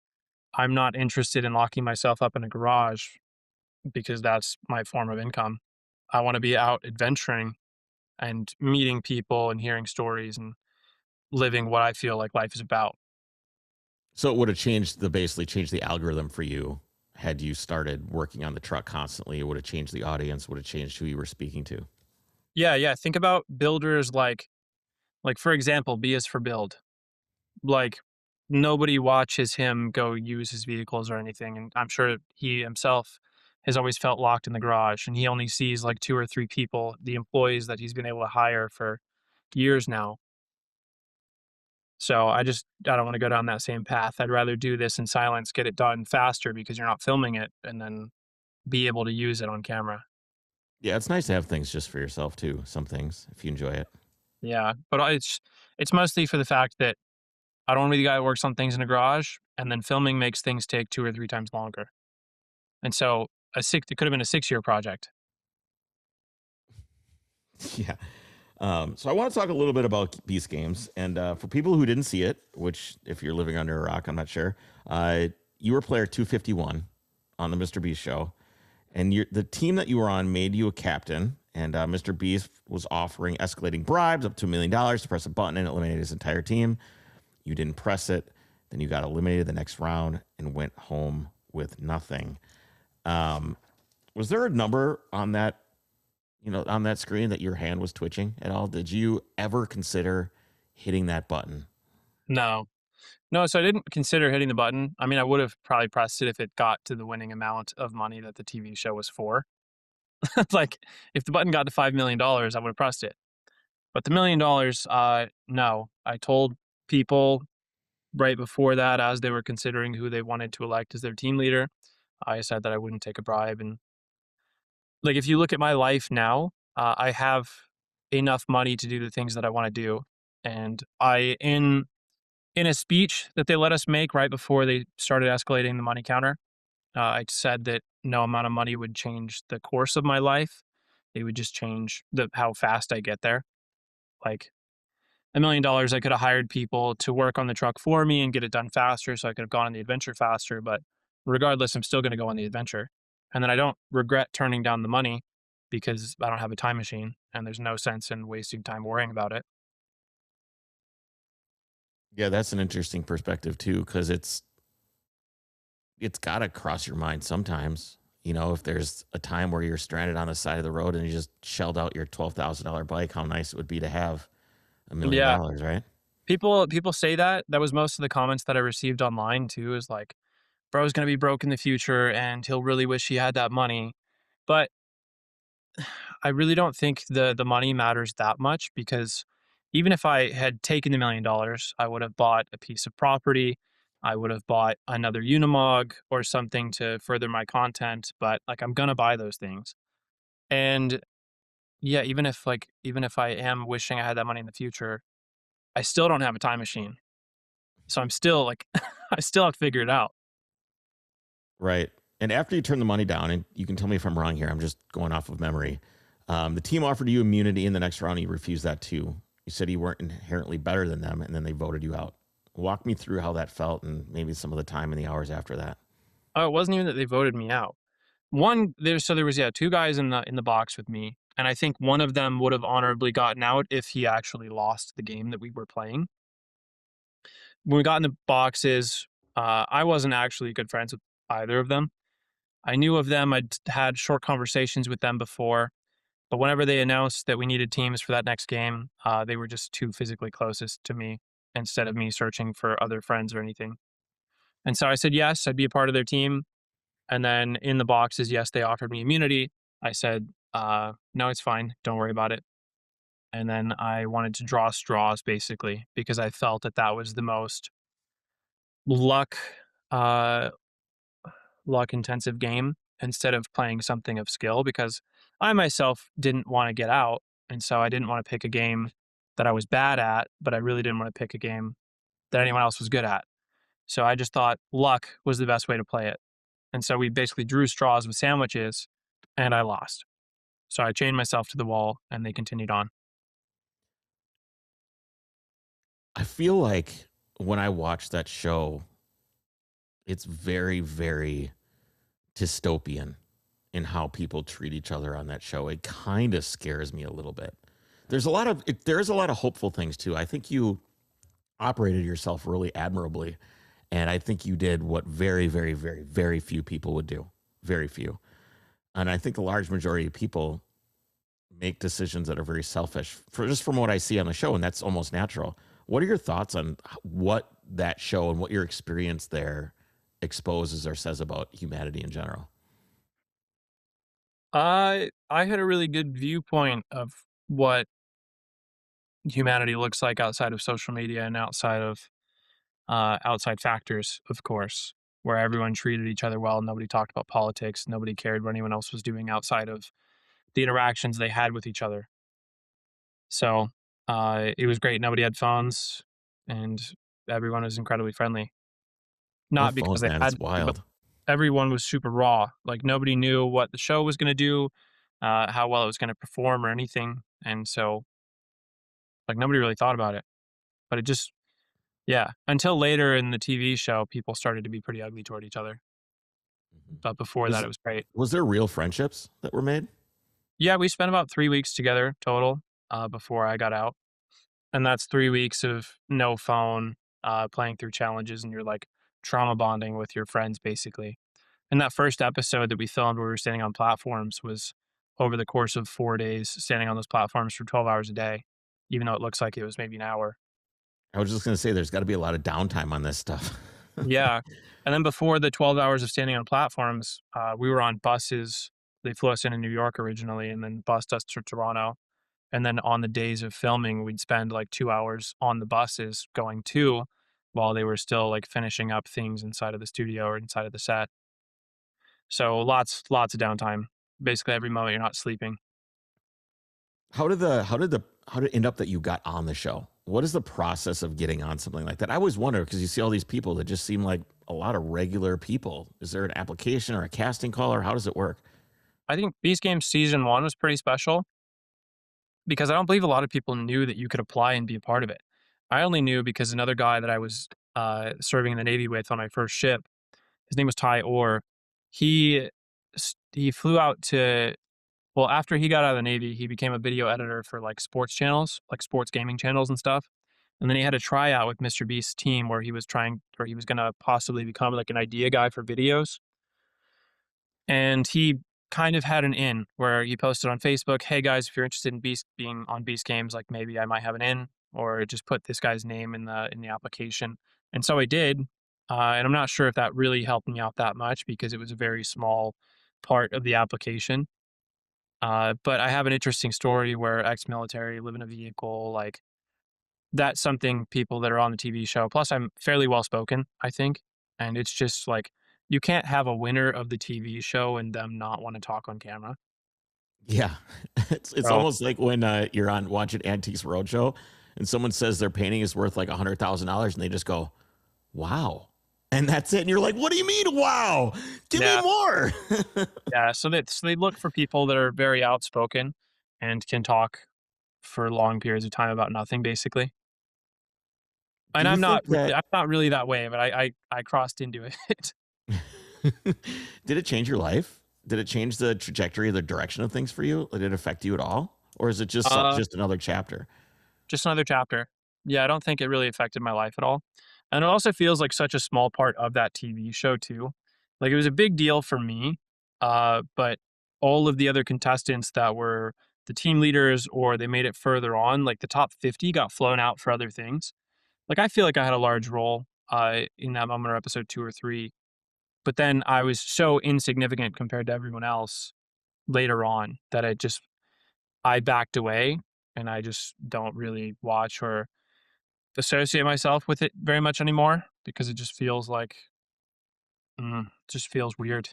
I'm not interested in locking myself up in a garage because that's my form of income. I want to be out adventuring and meeting people and hearing stories and living what I feel like life is about. So it would have basically changed the algorithm for you had you started working on the truck constantly. It would have changed the audience, would have changed who you were speaking to. Yeah, yeah. Think about builders like for example, B is for build. Like nobody watches him go use his vehicles or anything, and I'm sure he himself has always felt locked in the garage, and he only sees like two or three people, the employees that he's been able to hire for years now. So I don't want to go down that same path. I'd rather do this in silence, get it done faster because you're not filming it, and then be able to use it on camera. Yeah, it's nice to have things just for yourself too. Some things, if you enjoy it. Yeah, but it's mostly for the fact that I don't want to be the guy that works on things in a garage, and then filming makes things take 2 or 3 times longer. And so it could have been a 6-year project. Yeah. So I want to talk a little bit about Beast Games, and for people who didn't see it, which if you're living under a rock, I'm not sure. You were player 251 on the MrBeast show, and the team that you were on made you a captain. And MrBeast was offering escalating bribes up to $1 million to press a button and eliminate his entire team. You didn't press it, then you got eliminated the next round and went home with nothing. Um, was there a number on that, on that screen that your hand was twitching at all? Did you ever consider hitting that button? No. No, so I didn't consider hitting the button. I mean, I would have probably pressed it if it got to the winning amount of money that the TV show was for. Like, if the button got to $5 million, I would have pressed it. But the $1 million, no. I told people right before that, as they were considering who they wanted to elect as their team leader, I said that I wouldn't take a bribe. And like, if you look at my life now, I have enough money to do the things that I want to do. And in a speech that they let us make right before they started escalating the money counter, I said that no amount of money would change the course of my life. It would just change the how fast I get there. Like $1 million, I could have hired people to work on the truck for me and get it done faster, so I could have gone on the adventure faster. But regardless, I'm still going to go on the adventure, and then I don't regret turning down the money because I don't have a time machine, and there's no sense in wasting time worrying about it. Yeah, that's an interesting perspective too, because it's got to cross your mind sometimes. If there's a time where you're stranded on the side of the road and you just shelled out your $12,000 bike, how nice it would be to have $1 million, Yeah, right? people say that. That was most of the comments that I received online too. Is like, bro's gonna be broke in the future, and he'll really wish he had that money. But I really don't think the money matters that much, because even if I had taken the $1 million, I would have bought a piece of property. I would have bought another Unimog or something to further my content. But like, I'm gonna buy those things. And yeah, even if I am wishing I had that money in the future, I still don't have a time machine. So I'm still like, I still have to figure it out. Right. And after you turn the money down, and you can tell me if I'm wrong here, I'm just going off of memory. The team offered you immunity in the next round. And you refused that too. You said you weren't inherently better than them, and then they voted you out. Walk me through how that felt, and maybe some of the time and the hours after that. Oh, it wasn't even that they voted me out. There was, yeah, two guys in the box with me, and I think one of them would have honorably gotten out if he actually lost the game that we were playing. When we got in the boxes, I wasn't actually good friends with either of them. I knew of them. I'd had short conversations with them before, but whenever they announced that we needed teams for that next game, they were just too physically closest to me instead of me searching for other friends or anything. And so I said yes, I'd be a part of their team. And then in the boxes, yes, they offered me immunity. I said, no, it's fine. Don't worry about it. And then I wanted to draw straws basically, because I felt that that was the most luck, uh, luck intensive game instead of playing something of skill, because I myself didn't want to get out. And so I didn't want to pick a game that I was bad at, but I really didn't want to pick a game that anyone else was good at. So I just thought luck was the best way to play it. And so we basically drew straws with sandwiches, and I lost. So I chained myself to the wall, and they continued on. I feel like when I watch that show, it's very, very dystopian in how people treat each other on that show. It kind of scares me a little bit. There's a lot of hopeful things too. I think you operated yourself really admirably, and I think you did what very, very, very, very few people would do. Very few. And I think the large majority of people make decisions that are very selfish, just from what I see on the show, and that's almost natural. What are your thoughts on what that show and what your experience there exposes or says about humanity in general? I had a really good viewpoint of what humanity looks like outside of social media and outside of outside factors, of course, where everyone treated each other well. Nobody talked about politics. Nobody cared what anyone else was doing outside of the interactions they had with each other. So it was great. Nobody had phones, and everyone was incredibly friendly. No Not because phones, they man. had It's to, but wild. everyone was super raw. Like, nobody knew what the show was going to do, how well it was going to perform, or anything. And so, like, nobody really thought about it. But it just, yeah, until later in the TV show, people started to be pretty ugly toward each other. Mhm. But before that, Was it was great. was there real friendships that were made? Yeah, we spent about 3 weeks together total before I got out. And that's 3 weeks of no phone, playing through challenges, and you're like trauma bonding with your friends, basically. And that first episode that we filmed where we were standing on platforms was over the course of 4 days, standing on those platforms for 12 hours a day, even though it looks like it was maybe an hour. I was just gonna say there's gotta be a lot of downtime on this stuff. Yeah. And then before the 12 hours of standing on platforms, we were on buses. They flew us into New York originally and then bused us to Toronto. And then on the days of filming, we'd spend like 2 hours on the buses going to while they were still like finishing up things inside of the studio or inside of the set. So lots of downtime. Basically every moment you're not sleeping. How did it end up that you got on the show? What is the process of getting on something like that? I always wonder because you see all these people that just seem like a lot of regular people. Is there an application or a casting call, or how does it work? I think Beast Games season 1 was pretty special because I don't believe a lot of people knew that you could apply and be a part of it. I only knew because another guy that I was serving in the Navy with on my first ship, his name was Ty Orr. He he flew out to well after he got out of the Navy, he became a video editor for like sports channels, like sports gaming channels and stuff. And then he had a tryout with MrBeast's team where he was gonna possibly become like an idea guy for videos. And he kind of had an in where he posted on Facebook, "Hey guys, if you're interested in Beast being on Beast Games, like maybe I might have an in, or just put this guy's name in the application." And so I did, and I'm not sure if that really helped me out that much because it was a very small part of the application. But I have an interesting story where ex-military, live in a vehicle, like that's something people that are on the TV show. Plus, I'm fairly well spoken, I think, and it's just like you can't have a winner of the TV show and them not want to talk on camera. Yeah, it's So almost like when you're on watching Antiques Roadshow, and someone says their painting is worth like $100,000, and they just go, "Wow," and that's it. And you're like, "What do you mean, wow? Give me yeah, more." yeah. So they look for people that are very outspoken and can talk for long periods of time about nothing, basically. Do And you think that I'm not really that way, but I crossed into it. did it change your life? Did it change the trajectory, the direction of things for you? Did it affect you at all, or is it just uh, just another chapter? Just another chapter. Yeah, I don't think it really affected my life at all. And it also feels like such a small part of that TV show too. Like it was a big deal for me, but all of the other contestants that were the team leaders or they made it further on, like the top 50 got flown out for other things. Like I feel like I had a large role in that moment or episode 2 or 3, but then I was so insignificant compared to everyone else later on that I backed away and I just don't really watch or associate myself with it very much anymore because it just feels like just feels weird.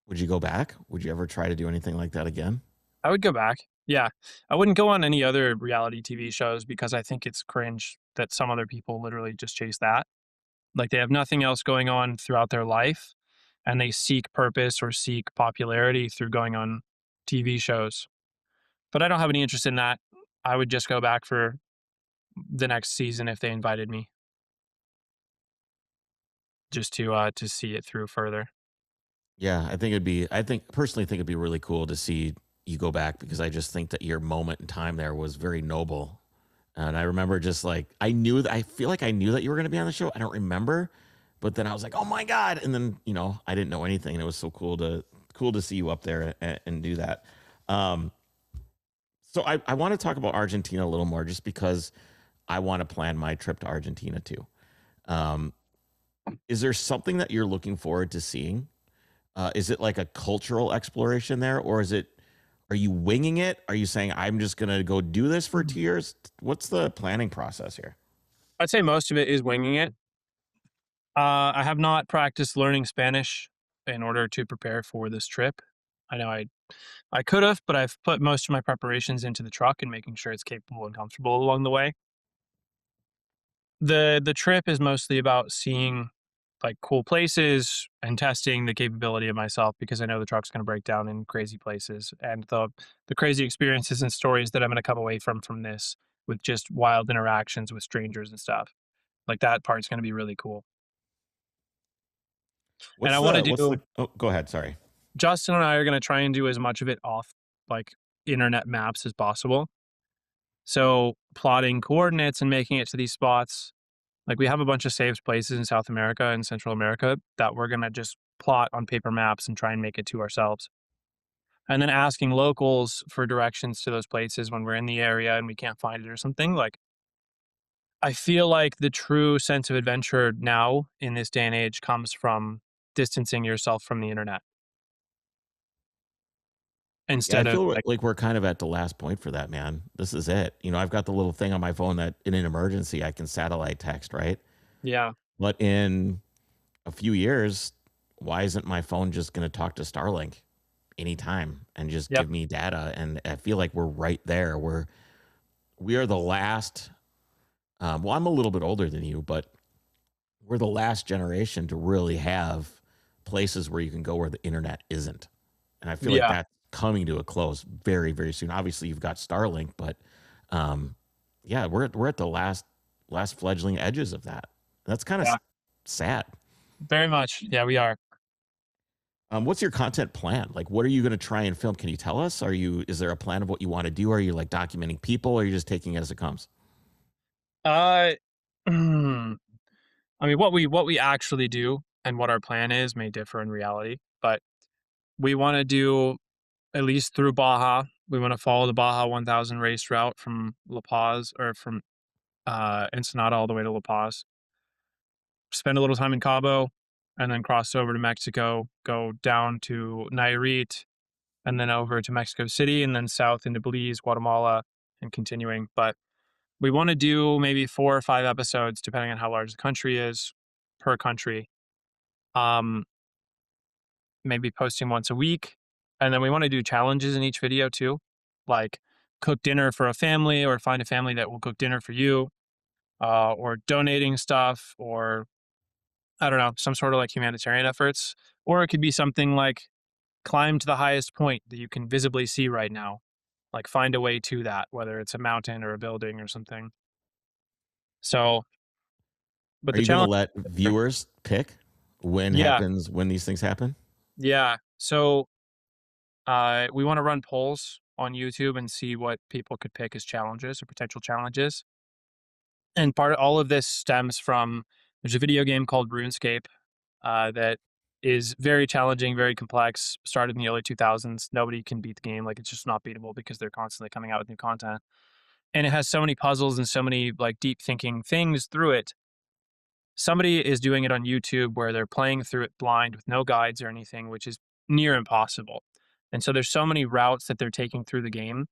Would you go back? Would you ever try to do anything like that again? I would go back. Yeah. I wouldn't go on any other reality TV shows because I think it's cringe that some other people literally just chase that. Like they have nothing else going on throughout their life and they seek purpose or seek popularity through going on TV shows. But I don't have any interest in that. I would just go back for the next season if they invited me just to see it through further. Yeah, I think personally think it'd be really cool to see you go back because I just think that your moment in time there was very noble. And I remember just like I feel like I knew that you were going to be on the show. I don't remember, but then I was like, "Oh my god." And then, I didn't know anything and it was so cool to see you up there and do that. Um so I want to talk about Argentina a little more just because I want to plan my trip to Argentina too. Um is there something that you're looking forward to seeing? Is it like a cultural exploration there, or are you winging it? Are you saying I'm just gonna go do this for 2 years? What's the planning process here? I'd say most of it is winging it. I have not practiced learning Spanish in order to prepare for this trip. I know I could have, but I've put most of my preparations into the truck and making sure it's capable and comfortable along the way. The trip is mostly about seeing like cool places and testing the capability of myself because I know the truck's going to break down in crazy places and the crazy experiences and stories that I'm going to come away from this with just wild interactions with strangers and stuff. Like that part's going to be really cool. And I want to What's do the Oh, go ahead, sorry. Justin and I are going to try and do as much of it off like internet maps as possible. So plotting coordinates and making it to these spots Like we have a bunch of saved places in South America and Central America that we're gonna just plot on paper maps and try and make it to ourselves. And then asking locals for directions to those places when we're in the area and we can't find it or something. Like I feel like the true sense of adventure now in this day and age comes from distancing yourself from the internet Yeah, I instead of feel like like we're kind of at the last point for that, man. This is it. I've got the little thing on my phone that in an emergency I can satellite text, right? yeah, But in a few years, why isn't my phone just going to talk to Starlink anytime and just yep, give me data? And I feel like we're right there. We are the last. Well, I'm a little bit older than you, but we're the last generation to really have places where you can go where the internet isn't. And I feel like yeah, that's coming to a close very, very soon. Obviously, you've got Starlink, but um, yeah, we're at the last fledgling edges of that. That's kind of yeah, sad. very much. Yeah, we are. What's your content plan? Like, what are you going to try and film? Can you tell us? Is there a plan of what you want to do? Are you like documenting people, or are you just taking it as it comes? Uh, I mean, what we actually do and what our plan is may differ in reality, but we want to do at least through Baja. We want to follow the Baja 1000 race route from La Paz or from Ensenada all the way to La Paz. Spend a little time in Cabo, and then cross over to Mexico. Go down to Nayarit, and then over to Mexico City, and then south into Belize, Guatemala, and continuing. But we want to do maybe 4 or 5 episodes, depending on how large the country is, per country. Um, Maybe posting once a week. And then we want to do challenges in each video too, like cook dinner for a family or find a family that will cook dinner for you, or donating stuff, or I don't know, some sort of like humanitarian efforts. Or it could be something like climb to the highest point that you can visibly see right now, like find a way to that, whether it's a mountain or a building or something. So, but Are the you going to challenge, let viewers pick yeah, when these things happen? yeah. So we want to run polls on YouTube and see what people could pick as challenges or potential challenges. And part of all of this stems from there's a video game called RuneScape that is very challenging, very complex. Started in the early 2000s. Nobody can beat the game. Like it's just not beatable because they're constantly coming out with new content. And it has so many puzzles and so many like deep thinking things through it. Somebody is doing it on YouTube where they're playing through it blind with no guides or anything, which is near impossible. And so there's so many routes that they're taking through the game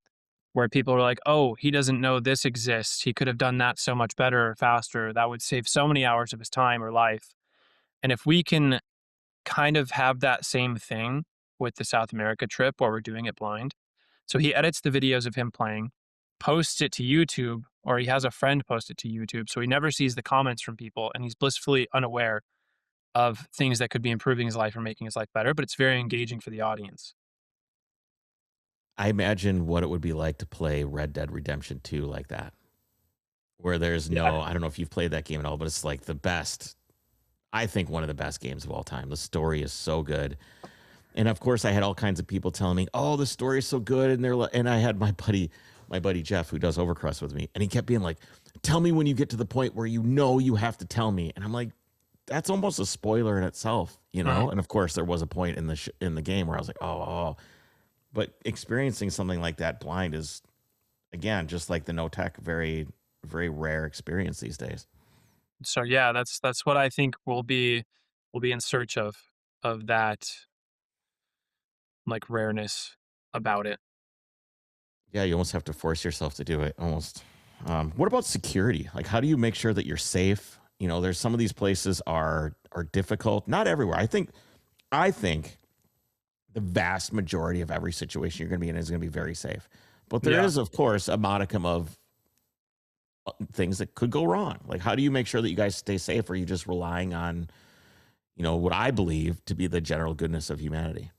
where people are like, oh, he doesn't know this exists. He could have done that so much better or faster. That would save so many hours of his time or life. And if we can kind of have that same thing with the South America trip where we're doing it blind. So he edits the videos of him playing, posts it to YouTube, or he has a friend post it to YouTube. So he never sees the comments from people and he's blissfully unaware of things that could be improving his life or making his life better, but it's very engaging for the audience. I imagine what it would be like to play Red Dead Redemption 2 like that, where there's Yeah. no, I don't know if you've played that game at all, but it's like the best, I think one of the best games of all time. The story is so good. And of course, I had all kinds of people telling me, "Oh, the story is so good," and I had my buddy Jeff, who does Overcrust with me, and he kept being like, "Tell me when you get to the point where you have to tell me," and I'm like, "That's almost a spoiler in itself, you Mhm. know." And of course, there was a point in in the game where I was like, "Oh," but experiencing something like that blind is, again, just like the no tech, very very rare experience these days. So yeah, that's what I think we'll be in search of that like rareness about it. Yeah, you almost have to force yourself to do it. Almost. What about security? Like, how do you make sure that you're safe? There's some of these places are difficult. Not everywhere. I think the vast majority of every situation you're going to be in is going to be very safe. But there Yeah. is, of course, a modicum of things that could go wrong. Like, how do you make sure that you guys stay safe? Or are you just relying on, what I believe to be the general goodness of humanity?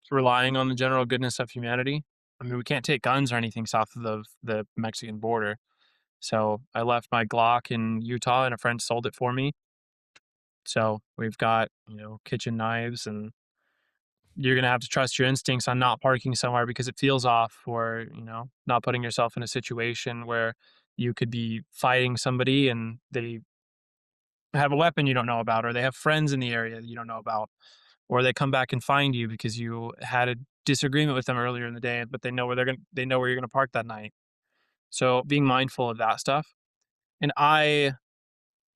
Relying on the general goodness of humanity. I mean, we can't take guns or anything south of the Mexican border. So I left my Glock in Utah and a friend sold it for me. So we've got, kitchen knives and you're going to have to trust your instincts on not parking somewhere because it feels off or, not putting yourself in a situation where you could be fighting somebody and they have a weapon you don't know about, or they have friends in the area that you don't know about, or they come back and find you because you had a disagreement with them earlier in the day, but they know where you're gonna park that night. So being mindful of that stuff. And I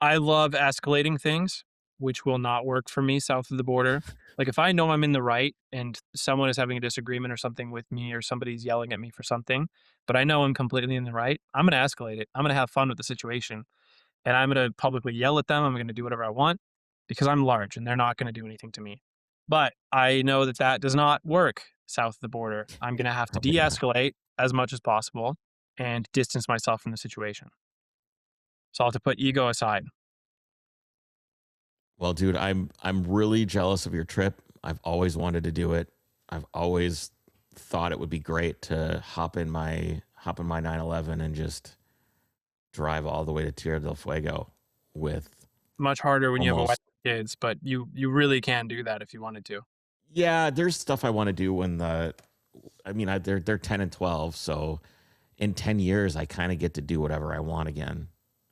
love escalating things, which will not work for me south of the border. Like if I know I'm in the right and someone is having a disagreement or something with me or somebody's yelling at me for something, but I know I'm completely in the right, I'm going to escalate it. I'm going to have fun with the situation and I'm going to publicly yell at them. I'm going to do whatever I want because I'm large and they're not going to do anything to me. But I know that that does not work south of the border. I'm going to have to Oh yeah. de-escalate as much as possible and distance myself from the situation. So I'll have to put ego aside. Well, dude, I'm really jealous of your trip. I've always wanted to do it. I've always thought it would be great to hop in my 911 and just drive all the way to Tierra del Fuego with Much harder when you have a wife almost. and kids, but you really can do that if you wanted to. Yeah, there's stuff I want to do when they're 10 and 12, so in 10 years I kind of get to do whatever I want again.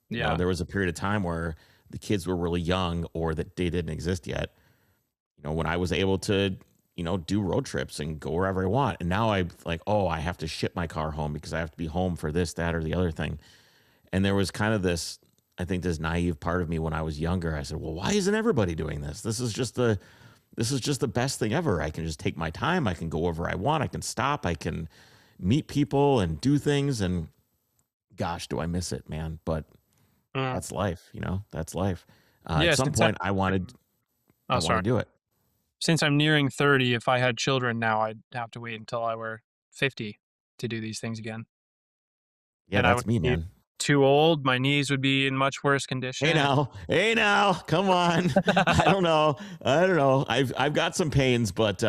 Yeah. There was a period of time where the kids were really young or that they didn't exist yet. When I was able to, do road trips and go wherever I want. And now I'm like, oh, I have to ship my car home because I have to be home for this, that, or the other thing. And there was kind of this, I think, this naive part of me when I was younger. I said, well, why isn't everybody doing this? This is just the best thing ever. I can just take my time. I can go wherever I want. I can stop. I can meet people and do things. And gosh, do I miss it, man. But Mm. that's life. That's life. At Yeah, some since I'm point I wanted, I oh, want to sorry. do it. Since I'm nearing 30, if I had children now, I'd have to wait until I were 50 to do these things again. Yeah, And I would that's me, be man. too old, my knees would be in much worse Hey condition. now, hey now, come on. I don't know. I've got some pains, but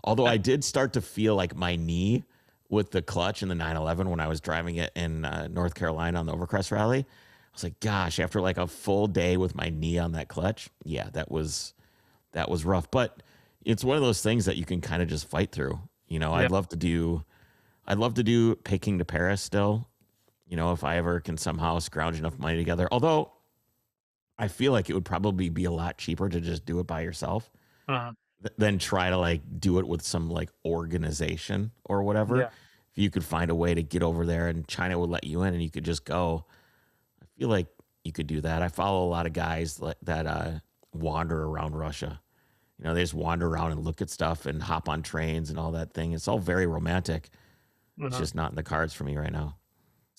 although I did start to feel like my knee with the clutch in the 911 when I was driving it in North Carolina on the Overcrest Rally, I was like, gosh, after like a full day with my knee on that clutch, yeah, that was rough. But it's one of those things that you can kind of just fight through. Yeah. I'd love to do Peking to Paris still. If I ever can somehow scrounge enough money together. Although I feel like it would probably be a lot cheaper to just do it by yourself Uh, than try to like do it with some like organization or whatever. yeah. If you could find a way to get over there and China would let you in and you could just go, I feel like you could do that. I follow a lot of guys that wander around Russia. They just wander around and look at stuff and hop on trains and all that thing. It's all very romantic. It's Uh, just not in the cards for me right now.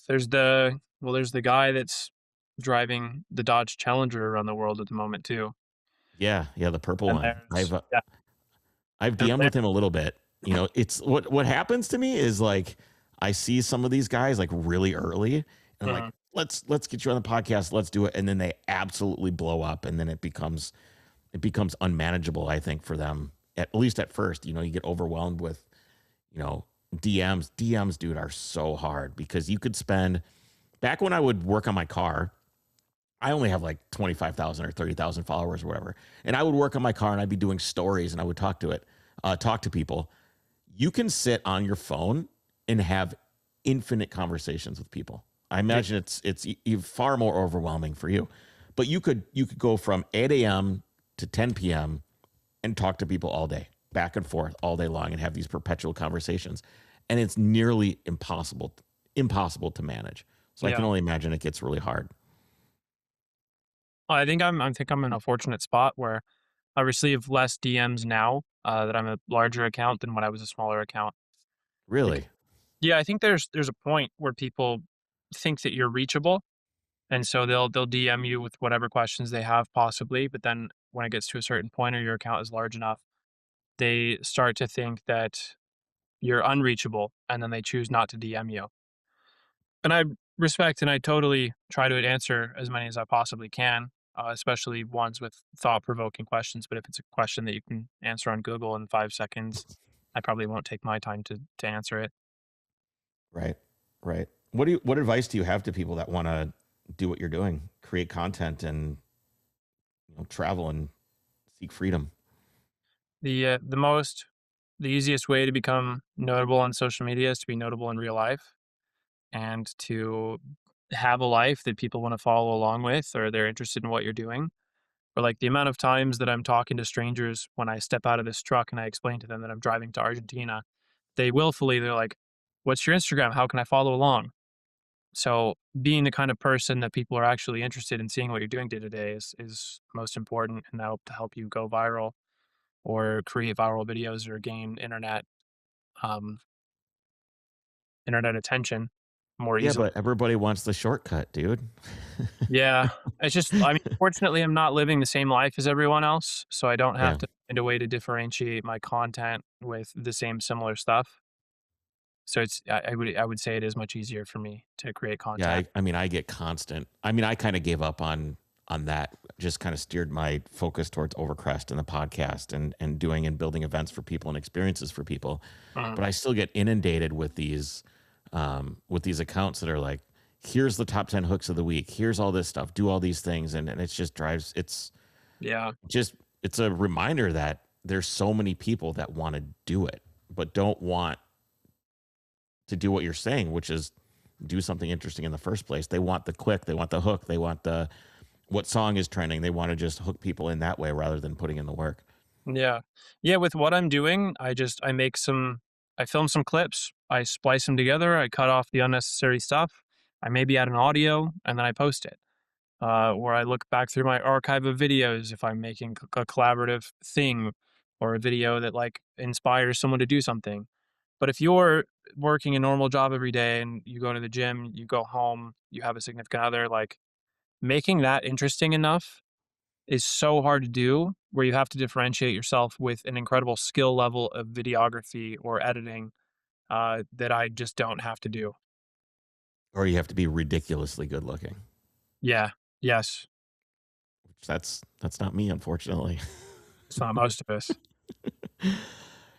there's the guy that's driving the Dodge Challenger around the world at the moment too. Yeah, yeah, the purple And one. there's yeah, I've and DM'd there with him a little bit. It's what happens to me is like I see some of these guys like really early, and I'm like, uh, let's get you on the podcast, let's do it, and then they absolutely blow up, and then it becomes unmanageable. I think for them, at least at first, you get overwhelmed with you know DMs. DMs, dude, are so hard because you could spend back when I would work on my car. I only have like 25,000 or 30,000 followers or whatever. And I would work on my car and I'd be doing stories and I would talk to people. You can sit on your phone and have infinite conversations with people. I yeah, imagine it's far more overwhelming for you. But you could go from 8 a.m. to 10 p.m. and talk to people all day, back and forth all day long and have these perpetual conversations. And it's nearly impossible to manage. So I can yeah. only imagine it gets really hard. I think I'm in a fortunate spot where I receive less DMs now that I'm a larger account than when I was a smaller account. Because Really. yeah, I think there's a point where people think that you're reachable, and so they'll DM you with whatever questions they have possibly. But then when it gets to a certain point or your account is large enough, they start to think that you're unreachable, and then they choose not to DM you. And I respect and I totally try to answer as many as I possibly can, especially ones with thought provoking questions. But if it's a question that you can answer on Google in 5 seconds, I probably won't take my time to answer it. Right. Right. What advice do you have to people that want to do what you're doing, create content and travel and seek freedom? The easiest way to become notable on social media is to be notable in real life and to have a life that people want to follow along with, or they're interested in what you're doing. Or like the amount of times that I'm talking to strangers when I step out of this truck and I explain to them that I'm driving to Argentina, they're like, "What's your Instagram? How can I follow along?" So being the kind of person that people are actually interested in seeing what you're doing day to day is most important, and that'll help you go viral or create viral videos or gain um, internet attention more Yeah, easily. but everybody wants the shortcut, dude. Yeah, it's just, I mean, fortunately, I'm not living the same life as everyone else, so I don't have Yeah. to find a way to differentiate my content with the same similar stuff. So I would say it is much easier for me to create Yeah, content. I mean, I get constant. I mean, I kind of gave up on that. Just kind of steered my focus towards Overcrest and the podcast and doing and building events for people and experiences for people. Mhm. But I still get inundated with these accounts that are like, here's the top 10 hooks of the week. Here's all this stuff. Do all these things, and it just drives. Yeah, Just it's a reminder that there's so many people that want to do it, but don't want to do what you're saying, which is do something interesting in the first place. They want the click, they want the hook, they want the what song is trending. They want to just hook people in that way rather than putting in the work. yeah, yeah. With what I'm doing, I film some clips, I splice them together, I cut off the unnecessary stuff, I maybe add an audio, and then I post it. Where I look back through my archive of videos if I'm making a collaborative thing or a video that like inspires someone to do something. But if you're working a normal job every day and you go to the gym, you go home, you have a significant other, like making that interesting enough is so hard to do where you have to differentiate yourself with an incredible skill level of videography or editing that I just don't have to do. Or you have to be ridiculously good looking. Yeah. Yes. Which that's not me, unfortunately. It's not most of us.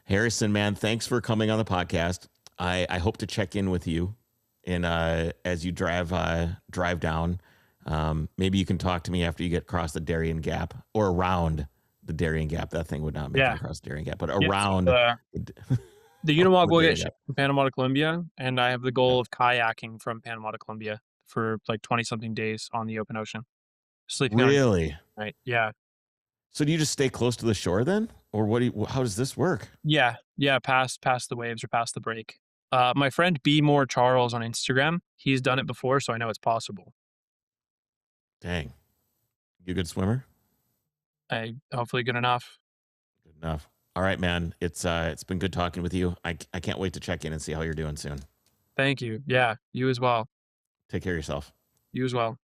Harrison, man, thanks for coming on the podcast. I hope to check in with you and as you drive down. Maybe you can talk to me after you get across the Darien Gap or around the Darien Gap. That thing would not make it Yeah. across the Darien Gap, but Yeah. around The Unimog the will Darien get Gap. shipped from Panama to Colombia, and I have the Yeah. goal of kayaking from Panama to Colombia for like 20 something days on the open ocean. Sleeping on Really? a night. Yeah. So do you just stay close to the shore then? Or how does this work? Yeah. Yeah. Past the waves or past the break. My friend B More Charles on Instagram, he's done it before, so I know it's possible. Dang. You a good swimmer? I hopefully good enough. Good enough. All right, man. It's been good talking with you. I can't wait to check in and see how you're doing soon. Thank you. Yeah. You as well. Take care of yourself. You as well.